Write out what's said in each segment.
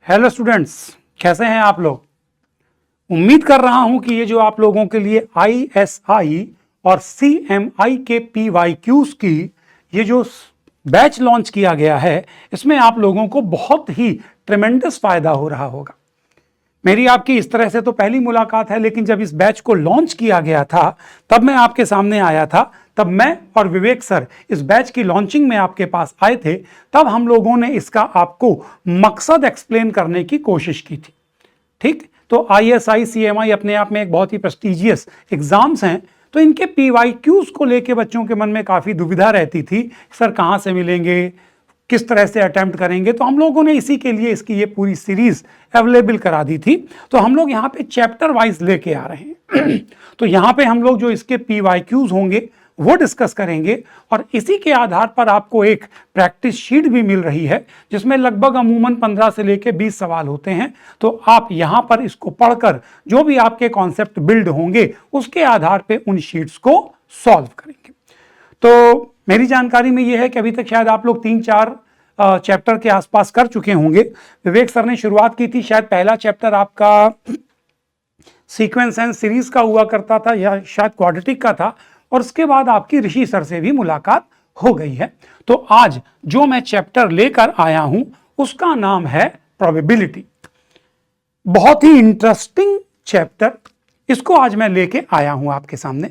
Hello students, कैसे हैं आप लोग। उम्मीद कर रहा हूं कि ये जो आप लोगों के लिए आईएसआई और सीएमआई के पीवाईक्यूज की ये जो बैच लॉन्च किया गया है, इसमें आप लोगों को बहुत ही ट्रेमेंडस फायदा हो रहा होगा। मेरी आपकी इस तरह से तो पहली मुलाकात है, लेकिन जब इस बैच को लॉन्च किया गया था तब मैं आपके सामने आया था। तब मैं और विवेक सर इस बैच की लॉन्चिंग में आपके पास आए थे। तब हम लोगों ने इसका आपको मकसद एक्सप्लेन करने की कोशिश की थी। ठीक, तो आईएसआई सीएमआई अपने आप में एक बहुत ही प्रेस्टिजियस एग्जाम्स हैं, तो इनके पीवाईक्यूज को लेके बच्चों के मन में काफी दुविधा रहती थी, सर कहां से मिलेंगे, किस तरह से अटेम्प्ट करेंगे। तो हम लोगों ने इसी के लिए इसकी ये पूरी सीरीज अवेलेबल करा दी थी। तो हम लोग यहाँ पे चैप्टर वाइज लेके आ रहे हैं तो यहाँ पे हम लोग जो इसके पीवाईक्यूज होंगे वो डिस्कस करेंगे, और इसी के आधार पर आपको एक प्रैक्टिस शीट भी मिल रही है जिसमें लगभग अमूमन 15 से लेके 20 सवाल होते हैं। तो आप यहां पर इसको पढ़कर जो भी आपके कॉन्सेप्ट बिल्ड होंगे उसके आधार पे उन शीट्स को सॉल्व करेंगे। तो मेरी जानकारी में यह है कि अभी तक शायद आप लोग 3-4 चैप्टर के आसपास कर चुके होंगे। विवेक सर ने शुरुआत की थी, शायद पहला चैप्टर आपका सीक्वेंस एंड सीरीज का हुआ करता था या शायद क्वाड्रेटिक का था, और उसके बाद आपकी ऋषि सर से भी मुलाकात हो गई है। तो आज जो मैं चैप्टर लेकर आया हूं उसका नाम है प्रोबेबिलिटी। बहुत ही इंटरेस्टिंग चैप्टर, इसको आज मैं लेके आया हूं आपके सामने।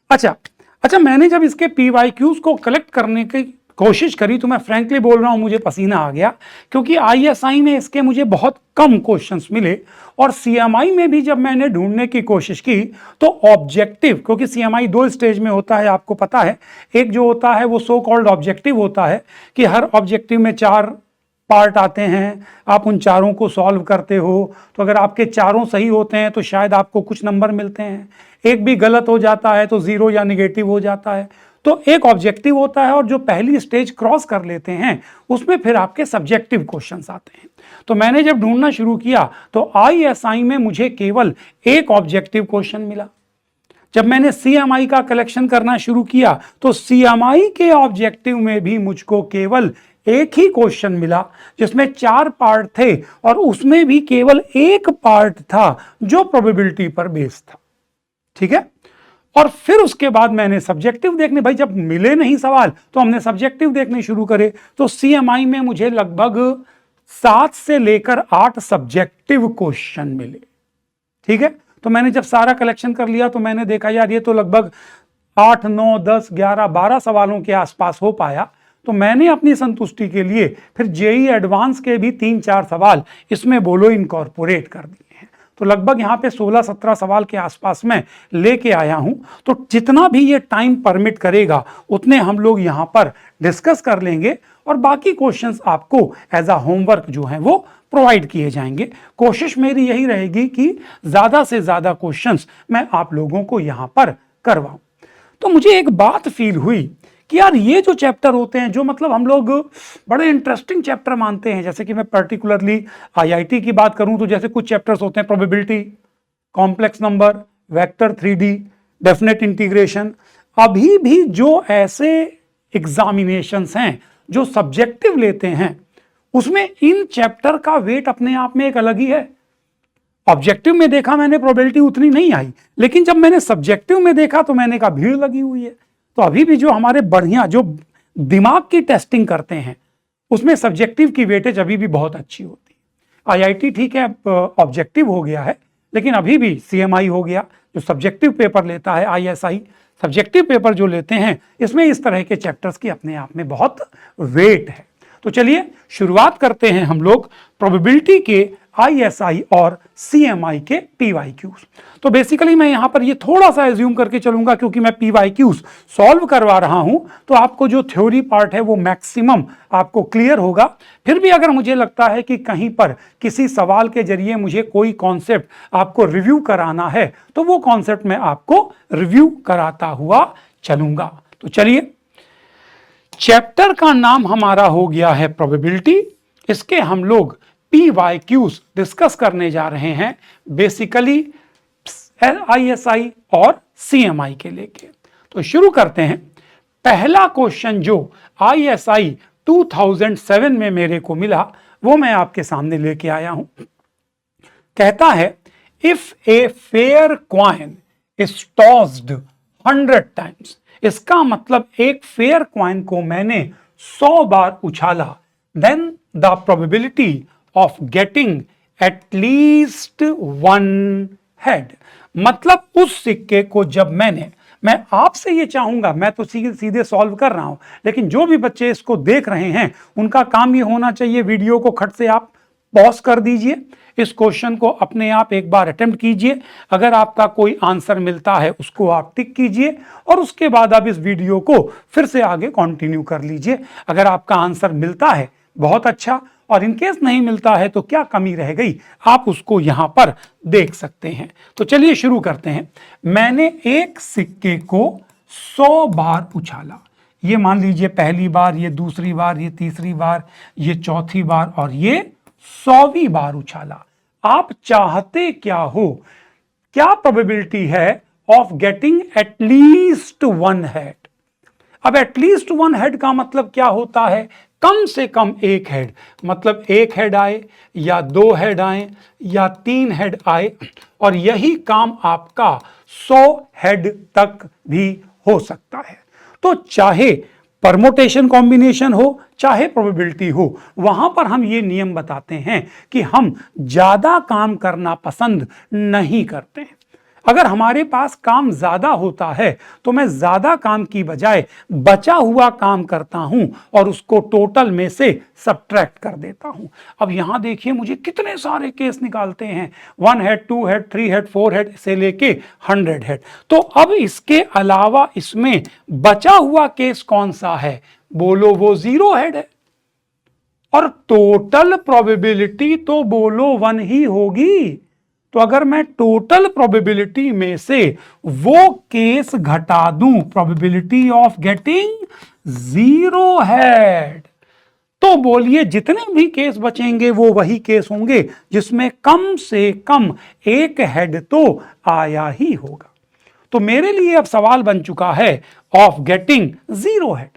अच्छा, मैंने जब इसके पीवाईक्यूज को कलेक्ट करने की कोशिश करी तो मैं फ्रैंकली बोल रहा हूं, मुझे पसीना आ गया, क्योंकि आईएसआई में इसके मुझे बहुत कम क्वेश्चंस मिले, और सीएमआई में भी जब मैंने ढूंढने की कोशिश की तो ऑब्जेक्टिव, क्योंकि सीएमआई 2 स्टेज में होता है आपको पता है। एक जो होता है वो सो कॉल्ड ऑब्जेक्टिव होता है कि हर ऑब्जेक्टिव में 4 पार्ट आते हैं, आप उन चारों को सॉल्व करते हो, तो अगर आपके चारों सही होते हैं तो शायद आपको कुछ नंबर मिलते हैं, एक भी गलत हो जाता है तो 0 या निगेटिव हो जाता है। तो एक ऑब्जेक्टिव होता है, और जो पहली स्टेज क्रॉस कर लेते हैं उसमें फिर आपके सब्जेक्टिव क्वेश्चंस आते हैं। तो मैंने जब ढूंढना शुरू किया तो आईएसआई में मुझे केवल एक ऑब्जेक्टिव क्वेश्चन मिला। जब मैंने सीएमआई का कलेक्शन करना शुरू किया तो सीएमआई के ऑब्जेक्टिव में भी मुझको केवल एक ही क्वेश्चन मिला, जिसमें 4 पार्ट थे, और उसमें भी केवल एक पार्ट था जो प्रोबेबिलिटी पर बेस्ड था। ठीक है, और फिर उसके बाद मैंने सब्जेक्टिव देखने, भाई जब मिले नहीं सवाल तो हमने सब्जेक्टिव देखने शुरू करे। तो सीएमआई में मुझे लगभग 7 से लेकर 8 सब्जेक्टिव क्वेश्चन मिले। ठीक है, तो मैंने जब सारा कलेक्शन कर लिया तो मैंने देखा यार ये तो लगभग 8, 9, 10, 11, 12 सवालों के आसपास हो पाया। तो मैंने अपनी संतुष्टि के लिए फिर जेई एडवांस के भी 3-4 सवाल इसमें बोलो इनकॉर्पोरेट कर दिए हैं। तो लगभग यहाँ पे 16-17 सवाल के आसपास में लेके आया हूं। तो जितना भी ये टाइम परमिट करेगा उतने हम लोग यहाँ पर डिस्कस कर लेंगे, और बाकी क्वेश्चंस आपको एज अ होमवर्क जो है वो प्रोवाइड किए जाएंगे। कोशिश मेरी यही रहेगी कि ज्यादा से ज्यादा क्वेश्चंस मैं आप लोगों को यहाँ पर करवाऊं। तो मुझे एक बात फील हुई कि यार ये जो चैप्टर होते हैं, जो मतलब हम लोग बड़े इंटरेस्टिंग चैप्टर मानते हैं, जैसे कि मैं पर्टिकुलरली आईआईटी की बात करूं तो जैसे कुछ चैप्टर्स होते हैं probability, complex number, vector 3D, definite integration. अभी भी जो ऐसे एग्जामिनेशंस हैं जो सब्जेक्टिव लेते हैं उसमें इन चैप्टर का वेट अपने आप में एक अलग ही है। ऑब्जेक्टिव में देखा मैंने प्रोबेबिलिटी उतनी नहीं आई, लेकिन जब मैंने सब्जेक्टिव में देखा तो मैंने कहा भीड़ लगी हुई है। तो अभी भी जो हमारे बढ़िया जो दिमाग की टेस्टिंग करते हैं उसमें सब्जेक्टिव की वेटेज अभी भी बहुत अच्छी होती है। आईआईटी ठीक है ऑब्जेक्टिव हो गया है, लेकिन अभी भी सीएमआई हो गया जो सब्जेक्टिव पेपर लेता है, आईएसआई सब्जेक्टिव पेपर जो लेते हैं, इसमें इस तरह के चैप्टर्स की अपने आप में बहुत वेट है। तो चलिए शुरुआत करते हैं हम लोग प्रोबेबिलिटी के आईएसआई और सीएमआई के पीवाईक्यूज। तो बेसिकली मैं यहां पर ये थोड़ा सा एज्यूम करके चलूंगा, क्योंकि मैं पीवाईक्यूज सॉल्व करवा रहा हूं तो आपको जो थ्योरी पार्ट है वो मैक्सिमम आपको क्लियर होगा। फिर भी अगर मुझे लगता है कि कहीं पर किसी सवाल के जरिए मुझे कोई कॉन्सेप्ट आपको रिव्यू कराना है तो वो कॉन्सेप्ट मैं आपको रिव्यू कराता हुआ चलूंगा। तो चलिए, चैप्टर का नाम हमारा हो गया है प्रोबेबिलिटी। इसके हम लोग पीवाईक्यूज डिस्कस करने जा रहे हैं, बेसिकली आईएसआई और सीएमआई के लेके। तो शुरू करते हैं। पहला क्वेश्चन जो आईएसआई 2007 में मेरे को मिला वो मैं आपके सामने लेके आया हूं। कहता है if a fair coin is tossed 100 times, इसका मतलब एक फेयर क्वाइन को मैंने 100 बार उछाला, then the probability of getting at least 1 head, मतलब उस सिक्के को जब मैं आपसे ये चाहूंगा, मैं तो सीधे सीधे सॉल्व कर रहा हूं, लेकिन जो भी बच्चे इसको देख रहे हैं उनका काम ये होना चाहिए, वीडियो को खट से आप पॉज कर दीजिए, इस क्वेश्चन को अपने आप एक बार अटेम्प्ट कीजिए, अगर आपका कोई आंसर मिलता है उसको आप टिक कीजिए और उसके बाद आप इस वीडियो को फिर से आगे कंटिन्यू कर लीजिए। अगर आपका आंसर मिलता है बहुत अच्छा, और इनकेस नहीं मिलता है तो क्या कमी रह गई, आप उसको यहां पर देख सकते हैं। तो चलिए शुरू करते हैं। मैंने एक सिक्के को 100 बार उछाला, ये मान लीजिए पहली बार, ये दूसरी बार, ये तीसरी बार, ये चौथी बार और ये 100वीं बार उछाला। आप चाहते क्या हो, क्या प्रोबेबिलिटी है ऑफ गेटिंग एटलीस्ट 1 हेड। अब एटलीस्ट 1 हेड का मतलब क्या होता है, कम से कम 1 हेड, मतलब 1 हेड आए या 2 हेड आए या 3 हेड आए, और यही काम आपका 100 हेड तक भी हो सकता है। तो चाहे परमोटेशन कॉम्बिनेशन हो चाहे प्रोबेबिलिटी हो, वहां पर हम ये नियम बताते हैं कि हम ज्यादा काम करना पसंद नहीं करते हैं। अगर हमारे पास काम ज्यादा होता है तो मैं ज्यादा काम की बजाय बचा हुआ काम करता हूं और उसको टोटल में से सब्ट्रैक्ट कर देता हूं। अब यहां देखिए मुझे कितने सारे केस निकालते हैं, 1 हेड, 2 हेड, 3 हेड, 4 हेड से लेके 100 हेड। तो अब इसके अलावा इसमें बचा हुआ केस कौन सा है, बोलो वो 0 हेड है, और टोटल प्रोबेबिलिटी तो बोलो 1 ही होगी। तो अगर मैं टोटल प्रोबेबिलिटी में से वो केस घटा दूं, प्रोबेबिलिटी ऑफ गेटिंग 0 हेड, तो बोलिए जितने भी केस बचेंगे वो वही केस होंगे जिसमें कम से कम 1 हेड तो आया ही होगा। तो मेरे लिए अब सवाल बन चुका है ऑफ गेटिंग 0 हेड।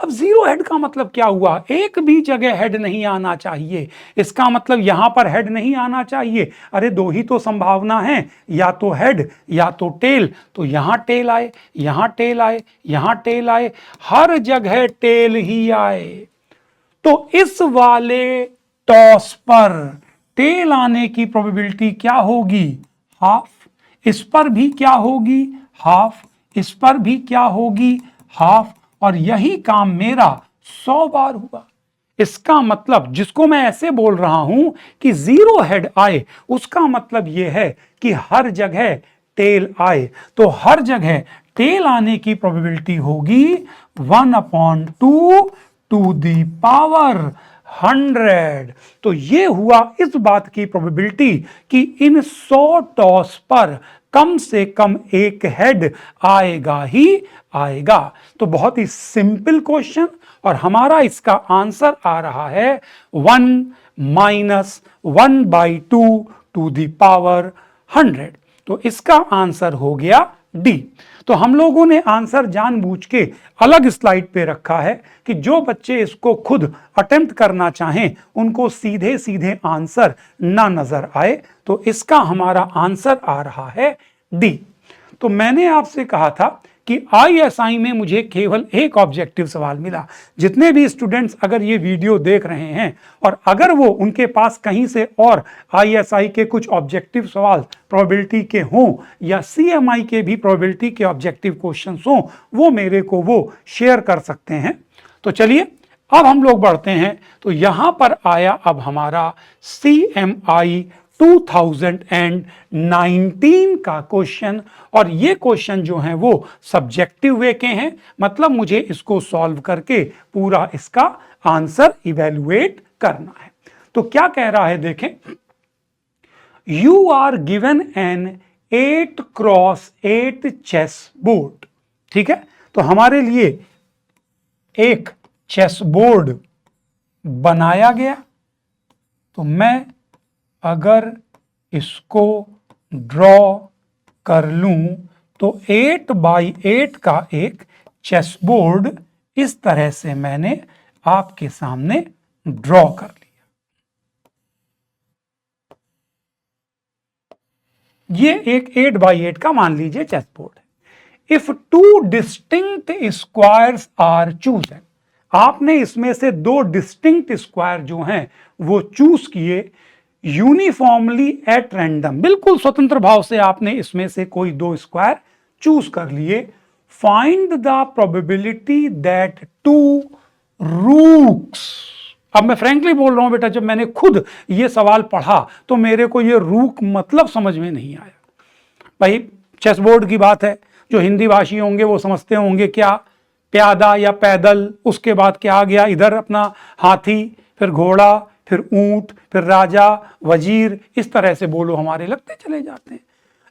अब 0 हेड का मतलब क्या हुआ, एक भी जगह हेड नहीं आना चाहिए, इसका मतलब यहां पर हेड नहीं आना चाहिए। अरे 2 ही तो संभावना है, या तो हेड या तो टेल। तो यहां टेल आए, यहां टेल आए, यहां टेल आए, हर जगह टेल ही आए। तो इस वाले टॉस पर टेल आने की प्रोबेबिलिटी क्या होगी, हाफ। इस पर भी क्या होगी, हाफ। इस पर भी क्या होगी, हाफ। और यही काम मेरा 100 बार हुआ। इसका मतलब, जिसको मैं ऐसे बोल रहा हूं कि 0 हेड आए, उसका मतलब यह है कि हर जगह टेल आए। तो हर जगह टेल आने की प्रोबेबिलिटी होगी 1/2 टू दी पावर 100। तो ये हुआ इस बात की प्रोबेबिलिटी कि इन 100 टॉस पर कम से कम 1 हेड आएगा ही आएगा। तो बहुत ही सिंपल क्वेश्चन, और हमारा इसका आंसर आ रहा है 1 - 1/2 टू दी पावर 100। तो इसका आंसर हो गया डी। तो हम लोगों ने आंसर जानबूझ के अलग स्लाइड पे रखा है कि जो बच्चे इसको खुद अटेम्प्ट करना चाहें उनको सीधे सीधे आंसर ना नजर आए। तो इसका हमारा आंसर आ रहा है डी। तो मैंने आपसे कहा था कि ISI में मुझे केवल एक ऑब्जेक्टिव सवाल मिला। जितने भी स्टूडेंट्स अगर ये वीडियो देख रहे हैं और अगर वो उनके पास कहीं से और ISI के कुछ ऑब्जेक्टिव सवाल प्रोबेबिलिटी के हों या CMI के भी प्रोबेबिलिटी के ऑब्जेक्टिव क्वेश्चंस हों, वो मेरे को वो शेयर कर सकते हैं। तो चलिए अब हम लोग बढ़ते हैं। तो यहां पर आया अब हमारा CMI 2019 का क्वेश्चन, और ये क्वेश्चन जो हैं वो सब्जेक्टिव वे के हैं, मतलब मुझे इसको सॉल्व करके पूरा इसका आंसर इवेलुएट करना है। तो क्या कह रहा है देखें, you are given an 8x8 chess board. ठीक है, तो हमारे लिए एक चेस बोर्ड बनाया गया। तो मैं अगर इसको ड्रॉ कर लूं तो 8x8 का एक चेस बोर्ड इस तरह से मैंने आपके सामने ड्रॉ कर लिया। ये एक 8x8 का मान लीजिए चेस बोर्ड है। If two distinct squares are chosen, आपने इसमें से दो डिस्टिंक्ट स्क्वायर जो हैं वो चूज किए, यूनिफॉर्मली एट रैंडम, बिल्कुल स्वतंत्र भाव से आपने इसमें से कोई दो स्क्वायर चूज कर लिए। Find the probability that two rooks, अब मैं फ्रैंकली बोल रहा हूं बेटा, जब मैंने खुद ये सवाल पढ़ा तो मेरे को ये रूक मतलब समझ में नहीं आया। भाई चेस बोर्ड की बात है, जो हिंदी भाषी होंगे वो समझते होंगे क्या, प्यादा या पैदल, उसके बाद क्या आ गया इधर अपना हाथी, फिर घोड़ा, फिर ऊंट, फिर राजा, वजीर, इस तरह से बोलो हमारे लगते चले जाते हैं।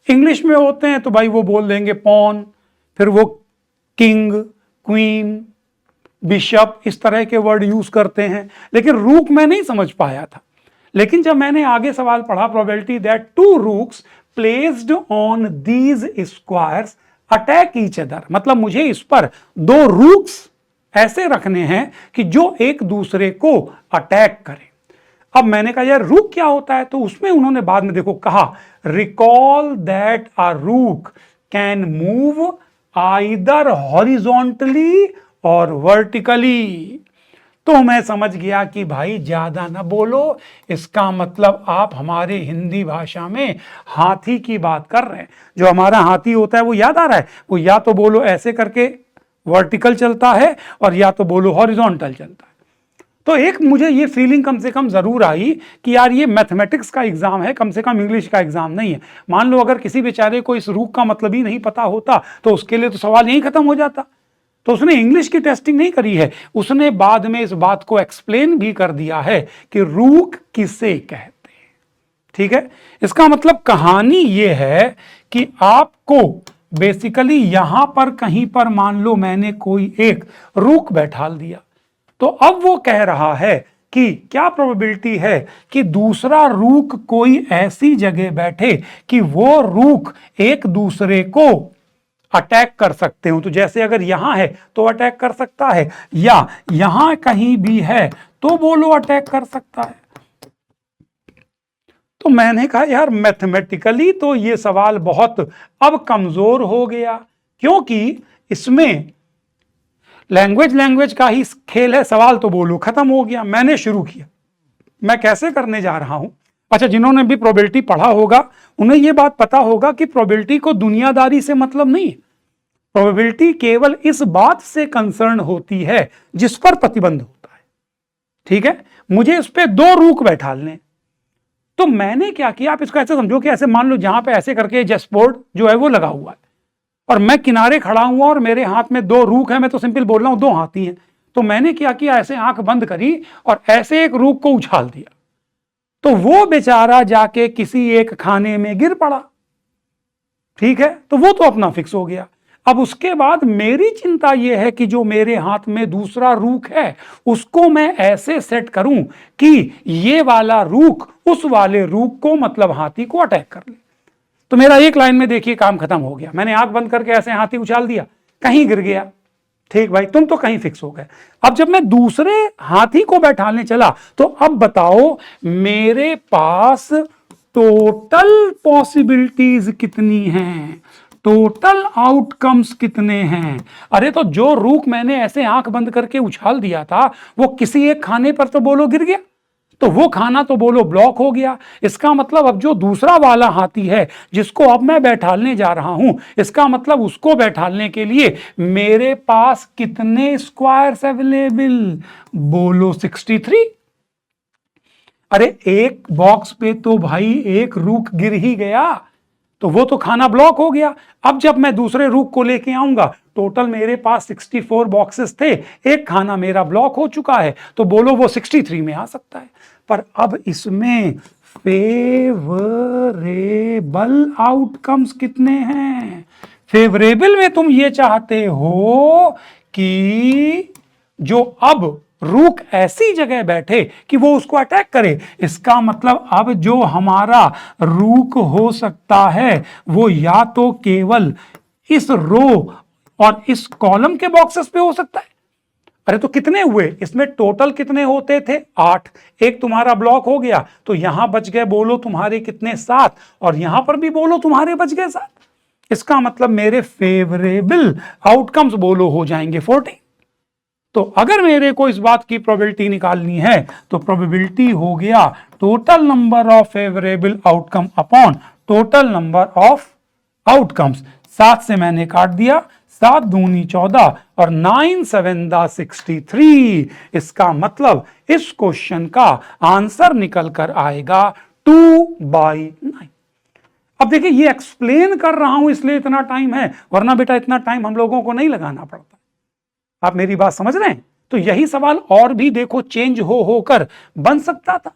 इंग्लिश में होते हैं तो भाई वो बोल देंगे पॉन, फिर वो किंग, क्वीन, बिशप, इस तरह के वर्ड यूज करते हैं। लेकिन रूक मैं नहीं समझ पाया था। लेकिन जब मैंने आगे सवाल पढ़ा, probability that two rooks placed on these squares attack each other, मतलब मुझे इस पर दो रूक्स ऐसे रखने हैं कि जो एक दूसरे को अटैक करें। अब मैंने कहा यार रूक क्या होता है, तो उसमें उन्होंने बाद में देखो कहा, रिकॉल दैट अ रूक कैन मूव आइदर हॉरिजॉन्टली और वर्टिकली। तो मैं समझ गया कि भाई ज्यादा ना बोलो, इसका मतलब आप हमारे हिंदी भाषा में हाथी की बात कर रहे हैं। जो हमारा हाथी होता है वो याद आ रहा है, वो या तो बोलो ऐसे करके वर्टिकल चलता है और या तो बोलो हॉरिजॉन्टल चलता है। तो एक मुझे ये फीलिंग कम से कम जरूर आई कि यार ये मैथमेटिक्स का एग्जाम है, कम से कम इंग्लिश का एग्जाम नहीं है। मान लो अगर किसी बेचारे को इस रूक का मतलब ही नहीं पता होता तो उसके लिए तो सवाल यहीं खत्म हो जाता। तो उसने इंग्लिश की टेस्टिंग नहीं करी है, उसने बाद में इस बात को एक्सप्लेन भी कर दिया है कि रूक किसे कहते हैं। ठीक है, इसका मतलब कहानी ये है कि आपको बेसिकली यहां पर कहीं पर मान लो मैंने कोई एक रूक बैठा दिया, तो अब वो कह रहा है कि क्या प्रोबेबिलिटी है कि दूसरा रूक कोई ऐसी जगह बैठे कि वो रूक एक दूसरे को अटैक कर सकते हो। तो जैसे अगर यहां है तो अटैक कर सकता है, या यहां कहीं भी है तो बोलो अटैक कर सकता है। तो मैंने कहा यार मैथमेटिकली तो ये सवाल बहुत अब कमजोर हो गया, क्योंकि इसमें लैंग्वेज का ही खेल है। सवाल तो बोलो खत्म हो गया। मैंने शुरू किया, मैं कैसे करने जा रहा हूं। अच्छा, जिन्होंने भी प्रोबेबिलिटी पढ़ा होगा उन्हें यह बात पता होगा कि प्रोबेबिलिटी को दुनियादारी से मतलब नहीं है। प्रोबेबिलिटी केवल इस बात से कंसर्न होती है जिस पर प्रतिबंध होता है। ठीक है, मुझे इस पे दो रूक बैठा लें, तो मैंने क्या किया, आप इसको ऐसे समझो कि ऐसे मान लो जहां पे ऐसे करके चेस बोर्ड जो है वो लगा हुआ है और मैं किनारे खड़ा हुआ और मेरे हाथ में दो रूक है, मैं तो सिंपल बोल रहा हूं दो हाथी हैं। तो मैंने क्या किया, ऐसे आंख बंद करी और ऐसे एक रूक को उछाल दिया, तो वो बेचारा जाके किसी एक खाने में गिर पड़ा। ठीक है, तो वो तो अपना फिक्स हो गया। अब उसके बाद मेरी चिंता यह है कि जो मेरे हाथ में दूसरा रूक है उसको मैं ऐसे सेट करूं कि ये वाला रूक उस वाले रूक को, मतलब हाथी को, अटैक कर ले। तो मेरा एक लाइन में देखिए काम खत्म हो गया। मैंने आंख बंद करके ऐसे हाथी उछाल दिया, कहीं गिर गया। ठीक भाई, तुम तो कहीं फिक्स हो गए। अब जब मैं दूसरे हाथी को बैठाने चला तो अब बताओ मेरे पास टोटल पॉसिबिलिटीज कितनी हैं, टोटल आउटकम्स कितने हैं। अरे तो जो रूक मैंने ऐसे आंख बंद करके उछाल दिया था वो किसी एक खाने पर तो बोलो गिर गया, तो वो खाना तो बोलो ब्लॉक हो गया। इसका मतलब अब जो दूसरा वाला हाथी है जिसको अब मैं बैठालने जा रहा हूं, इसका मतलब उसको बैठालने के लिए मेरे पास कितने स्क्वायर्स अवेलेबल, बोलो 63। अरे एक बॉक्स पे तो भाई एक रूक गिर ही गया, तो वो तो खाना ब्लॉक हो गया। अब जब मैं दूसरे रूक को लेके आऊंगा, टोटल मेरे पास 64 बॉक्सेस थे, एक खाना मेरा ब्लॉक हो चुका है, तो बोलो वो 63 में आ सकता है। पर अब इसमें फेवरेबल आउटकम्स कितने हैं। फेवरेबल में तुम ये चाहते हो कि जो अब रूक ऐसी जगह बैठे कि वो उसको अटैक करे। इसका मतलब अब जो हमारा रूक हो सकता है वो या तो केवल इस रो और इस कॉलम के बॉक्सेस पे हो सकता है, अरे तो कितने हुए, इसमें टोटल कितने होते थे 8, एक तुम्हारा ब्लॉक हो गया तो यहां बच गए बोलो तुम्हारे कितने 7, और यहां पर भी बोलो तुम्हारे बच गए 7। इसका मतलब मेरे फेवरेबल आउटकम्स बोलो हो जाएंगे 14। तो अगर मेरे को इस बात की प्रोबेबिलिटी निकालनी है तो प्रोबेबिलिटी हो गया total number of favourable outcome upon total number of outcomes. 7 से मैंने काट दिया, 7 दूनी 14 और 9 7 63। इसका मतलब इस क्वेश्चन का आंसर निकल कर आएगा 2/9। अब देखिए ये एक्सप्लेन कर रहा हूं इसलिए इतना टाइम है, वरना बेटा इतना टाइम हम लोगों को नहीं लगाना पड़ता। आप मेरी बात समझ रहे हैं? तो यही सवाल और भी देखो चेंज हो होकर बन सकता था।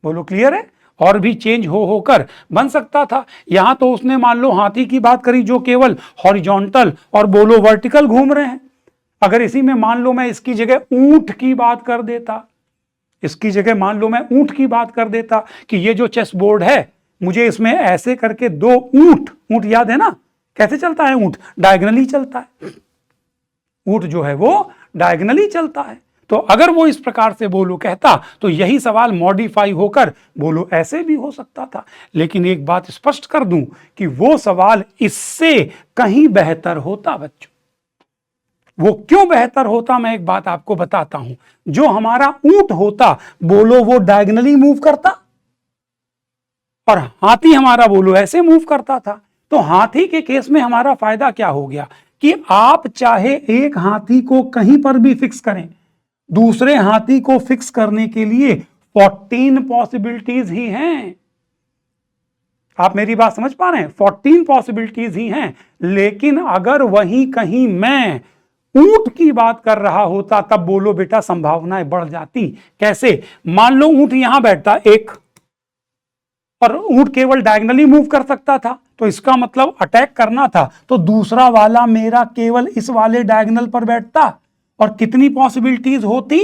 बोलो क्लियर है? और भी चेंज हो होकर बन सकता था। यहां तो उसने मान लो हाथी की बात करी जो केवल हॉरिजॉन्टल और बोलो वर्टिकल घूम रहे हैं। अगर इसी में मान लो मैं इसकी जगह ऊंट की बात कर देता, इसकी जगह मान लो मैं ऊंट की बात कर देता कि ये जो चेस बोर्ड है मुझे इसमें ऐसे करके 2 ऊंट याद है ना कैसे चलता है ऊंट, डायगनली चलता है। ऊंट जो है वो डायगनली चलता है। तो अगर वो इस प्रकार से बोलो कहता तो यही सवाल मॉडिफाई होकर बोलो ऐसे भी हो सकता था। लेकिन एक बात स्पष्ट कर दूं कि वो सवाल इससे कहीं बेहतर होता बच्चों। वो क्यों बेहतर होता मैं एक बात आपको बताता हूं। जो हमारा ऊंट होता बोलो वो डायगनली मूव करता और हाथी हमारा बोलो ऐसे मूव करता था। तो हाथी के केस में हमारा फायदा क्या हो गया कि आप चाहे एक हाथी को कहीं पर भी फिक्स करें, दूसरे हाथी को फिक्स करने के लिए 14 पॉसिबिलिटीज ही हैं। आप मेरी बात समझ पा रहे हैं? 14 पॉसिबिलिटीज ही हैं। लेकिन अगर वहीं कहीं मैं ऊंट की बात कर रहा होता तब बोलो बेटा संभावनाएं बढ़ जाती। कैसे? मान लो ऊंट यहां बैठता एक और ऊंट केवल डायगनली मूव कर सकता था, तो इसका मतलब अटैक करना था तो दूसरा वाला मेरा केवल इस वाले डायगनल पर बैठता और कितनी पॉसिबिलिटीज होती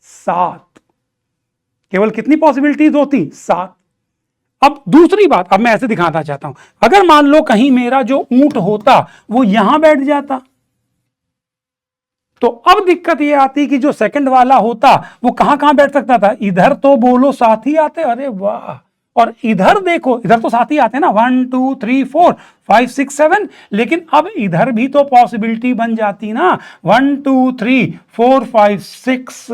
7। केवल कितनी पॉसिबिलिटीज होती 7। अब दूसरी बात अब मैं ऐसे दिखाना चाहता हूं, अगर मान लो कहीं मेरा जो ऊंट होता वो यहां बैठ जाता तो अब दिक्कत ये आती कि जो सेकंड वाला होता वो कहां कहां बैठ सकता था। इधर तो बोलो 7 ही आते, अरे वाह, और इधर देखो इधर तो 7 ही आते ना, 1 2 3 4 5 6 7। लेकिन अब इधर भी तो पॉसिबिलिटी बन जाती ना 1 2 3 4 5 6।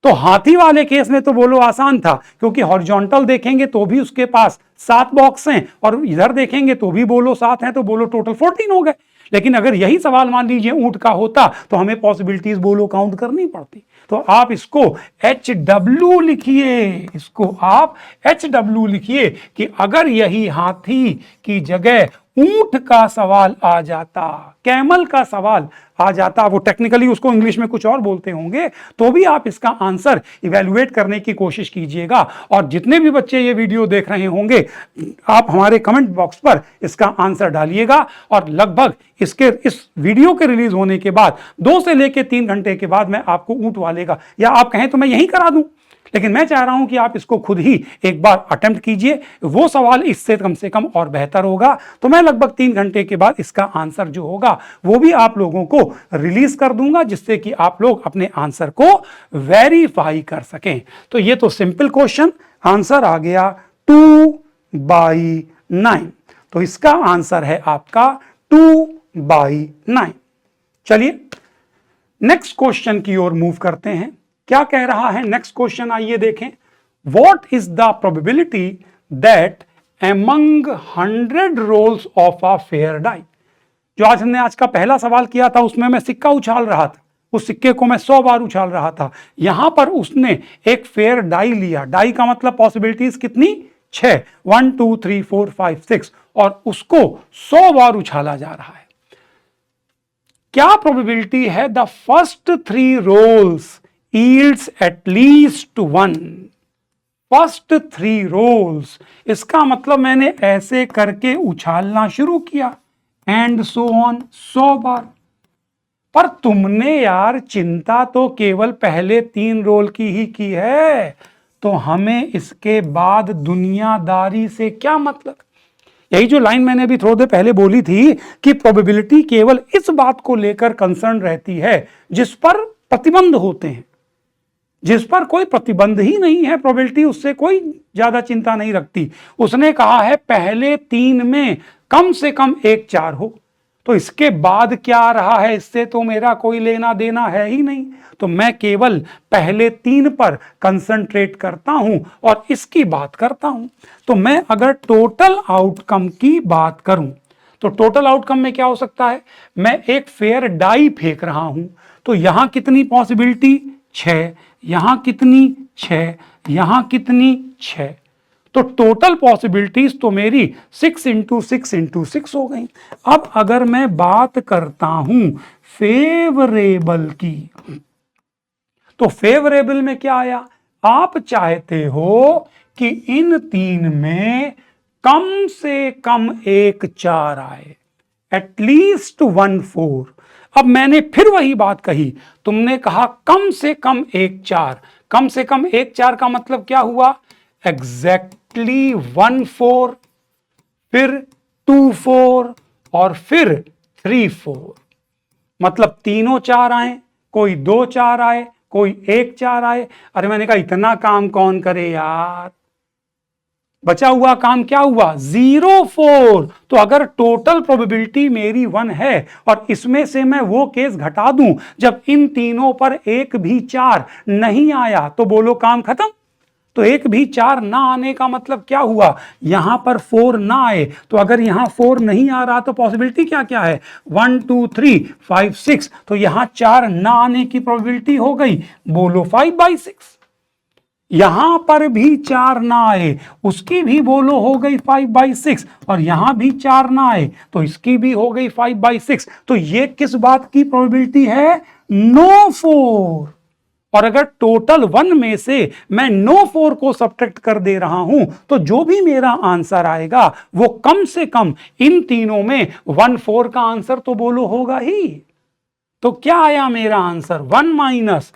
तो हाथी वाले केस में तो बोलो आसान था क्योंकि हॉरिजॉन्टल देखेंगे तो भी उसके पास 7 बॉक्स हैं और इधर देखेंगे तो भी बोलो 7 हैं, तो बोलो टोटल 14 हो गए। लेकिन अगर यही सवाल मान लीजिए ऊंट का होता तो हमें पॉसिबिलिटीज बोलो काउंट करनी पड़ती। तो आप इसको HW लिखिए, इसको आप HW लिखिए कि अगर यही हाथी की जगह ऊंट का सवाल आ जाता, कैमल का सवाल आ जाता, वो टेक्निकली उसको इंग्लिश में कुछ और बोलते होंगे, तो भी आप इसका आंसर इवैल्यूएट करने की कोशिश कीजिएगा। और जितने भी बच्चे ये वीडियो देख रहे होंगे आप हमारे कमेंट बॉक्स पर इसका आंसर डालिएगा और लगभग इस वीडियो के रिलीज होने के बाद 2 से लेकर 3 घंटे के बाद मैं आपको ऊंट वाले का, या आप कहें तो मैं यही करा दूं, लेकिन मैं चाह रहा हूं कि आप इसको खुद ही एक बार अटेम्प्ट कीजिए। वो सवाल इससे कम से कम और बेहतर होगा। तो मैं लगभग 3 घंटे के बाद इसका आंसर जो होगा वो भी आप लोगों को रिलीज कर दूंगा, जिससे कि आप लोग अपने आंसर को वेरीफाई कर सकें। तो ये तो सिंपल क्वेश्चन आंसर आ गया 2/9। तो इसका आंसर है आपका 2/9। चलिए नेक्स्ट क्वेश्चन की ओर मूव करते हैं। क्या कह रहा है नेक्स्ट क्वेश्चन, आइए देखें। What is the probability that among 100 rolls of a fair die. जो आज हमने आज का पहला सवाल किया था उसमें मैं सिक्का उछाल रहा था, उस सिक्के को मैं 100 बार उछाल रहा था। यहां पर उसने एक फेयर डाई लिया, डाई का मतलब पॉसिबिलिटीज कितनी 6, 1 2 3 4 5 6, और उसको 100 बार उछाला जा रहा है। क्या प्रोबेबिलिटी है the first 3 rolls yields at least 1। First 3 rolls, इसका मतलब मैंने ऐसे करके उछालना शुरू किया एंड सो ऑन 100 बार। पर तुमने यार चिंता तो केवल पहले 3 रोल की ही की है, तो हमें इसके बाद दुनियादारी से क्या मतलब। यही जो लाइन मैंने अभी थोड़ी देर पहले बोली थी कि प्रोबेबिलिटी केवल इस बात को लेकर कंसर्न रहती है जिस पर प्रतिबंध होते हैं। जिस पर कोई प्रतिबंध ही नहीं है, प्रोबेबिलिटी उससे कोई ज्यादा चिंता नहीं रखती। उसने कहा है पहले 3 में कम से कम एक 4 हो, तो इसके बाद क्या आ रहा है इससे तो मेरा कोई लेना देना है ही नहीं। तो मैं केवल पहले 3 पर कंसंट्रेट करता हूं और इसकी बात करता हूं। तो मैं अगर टोटल आउटकम की बात करूं तो टोटल आउटकम में क्या हो सकता है, मैं एक फेयर डाई फेंक रहा हूं, तो यहां कितनी पॉसिबिलिटी 6, यहां कितनी 6, यहां कितनी 6, तो टोटल पॉसिबिलिटीज तो मेरी 6 इंटू 6 इंटू 6 हो गई। अब अगर मैं बात करता हूं फेवरेबल की, तो फेवरेबल में क्या आया, आप चाहते हो कि इन 3 में कम से कम एक 4 आए, एटलीस्ट 1 4। अब मैंने फिर वही बात कही, तुमने कहा कम से कम एक 4, कम से कम एक 4 का मतलब क्या हुआ, एग्जैक्टली 1 4, फिर 2 4 और फिर 3 4, मतलब तीनों 4 आए, कोई 2 4 आए, कोई एक 4 आए। अरे मैंने कहा इतना काम कौन करे यार, बचा हुआ काम क्या हुआ 0 4। तो अगर टोटल प्रोबेबिलिटी मेरी 1 है और इसमें से मैं वो केस घटा दूं जब इन तीनों पर एक भी 4 नहीं आया, तो बोलो काम खत्म। तो एक भी 4 ना आने का मतलब क्या हुआ, यहां पर 4 ना आए, तो अगर यहां 4 नहीं आ रहा तो पॉसिबिलिटी क्या क्या है 1 2 3 5 6, तो यहां 4 ना आने की प्रोबेबिलिटी हो गई, बोलो 5/6। यहां पर भी 4 ना आए, उसकी भी बोलो हो गई 5/6, और यहां भी 4 ना आए तो इसकी भी हो गई 5/6। तो ये किस बात की प्रोबेबिलिटी है, नो 4। और अगर टोटल 1 में से मैं नो 4 को सब्ट्रैक्ट कर दे रहा हूं, तो जो भी मेरा आंसर आएगा वो कम से कम इन तीनों में 1 4 का आंसर तो बोलो होगा ही। तो क्या आया मेरा आंसर, 1 माइनस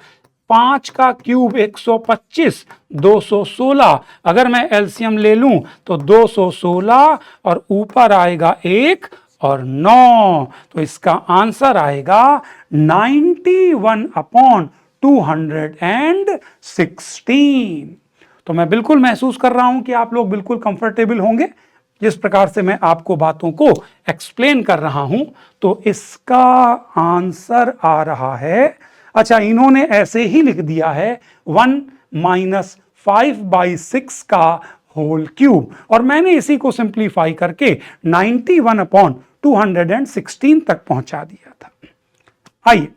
5 का क्यूब 125, 216। अगर मैं एलसीएम ले लूं तो 216 और ऊपर आएगा 1 और 9, तो इसका आंसर आएगा 91/216। तो मैं बिल्कुल महसूस कर रहा हूं कि आप लोग बिल्कुल कंफर्टेबल होंगे जिस प्रकार से मैं आपको बातों को एक्सप्लेन कर रहा हूं। तो इसका आंसर आ रहा है, अच्छा इन्होंने ऐसे ही लिख दिया है 1 माइनस 5/6 का होल क्यूब, और मैंने इसी को सिंप्लीफाई करके 91/216 तक पहुंचा दिया था। आइए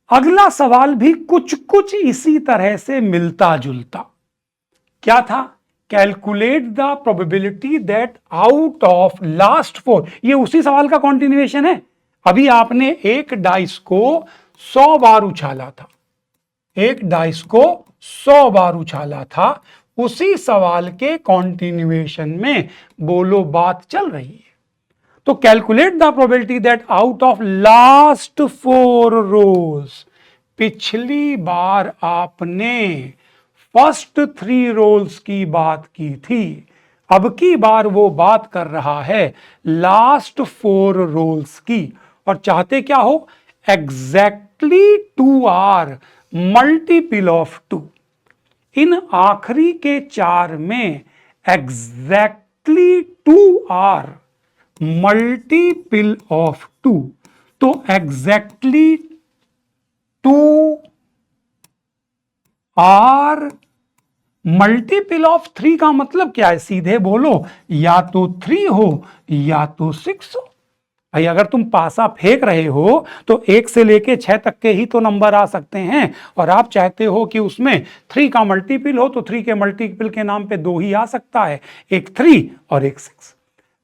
अगला सवाल भी कुछ कुछ इसी तरह से मिलता जुलता, क्या था, calculate the probability that out of last 4। ये उसी सवाल का कॉन्टिन्यूएशन है। अभी आपने एक डाइस को 100 बार उछाला था, एक डाइस को 100 बार उछाला था, उसी सवाल के कॉन्टिन्यूएशन में बोलो बात चल रही है। तो calculate the probability that out of last 4 रोज, पिछली बार आपने फर्स्ट 3 रोल्स की बात की थी, अब की बार वो बात कर रहा है लास्ट 4 रोल्स की, और चाहते क्या हो, एग्जैक्टली 2 आर मल्टीपल ऑफ 2। इन आखिरी के 4 में एग्जैक्टली 2 आर मल्टीपल ऑफ 2, तो एग्जैक्टली 2 आर मल्टीपल ऑफ 3 का मतलब क्या है, सीधे बोलो या तो 3 हो या तो 6 हो। भाई अगर तुम पासा फेंक रहे हो तो 1 से लेके 6 तक के ही तो नंबर आ सकते हैं, और आप चाहते हो कि उसमें 3 का मल्टीपल हो, तो 3 के मल्टीपल के नाम पे 2 ही आ सकता है, एक 3 और एक 6।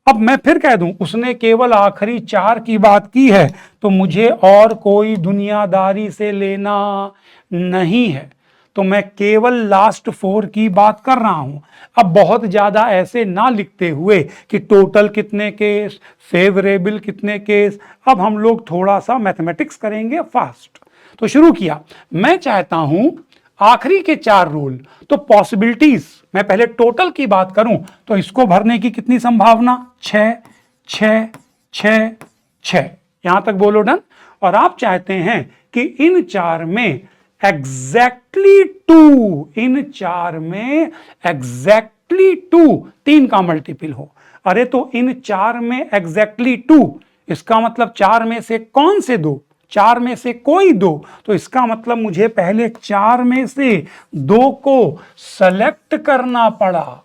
अब मैं फिर कह दूं उसने केवल आखिरी 4 की बात की है, तो मुझे और कोई दुनियादारी से लेना नहीं है, तो मैं केवल लास्ट 4 की बात कर रहा हूं। अब बहुत ज्यादा ऐसे ना लिखते हुए कि टोटल कितने केस, फेवरेबल कितने केस, अब हम लोग थोड़ा सा मैथमेटिक्स करेंगे फास्ट। तो शुरू किया, मैं चाहता हूं आखिरी के 4 रोल। तो पॉसिबिलिटीज, मैं पहले टोटल की बात करूं तो इसको भरने की कितनी संभावना, 6 6 6 6, यहां तक बोलो डन। और आप चाहते हैं कि इन 4 में एग्जैक्टली 2, इन 4 में एग्जैक्टली 2 3 का मल्टीपल हो। अरे तो इन 4 में एग्जैक्टली 2, इसका मतलब 4 में से कौन से 2, 4 में से कोई 2। तो इसका मतलब मुझे पहले 4 में से 2 को सेलेक्ट करना पड़ा।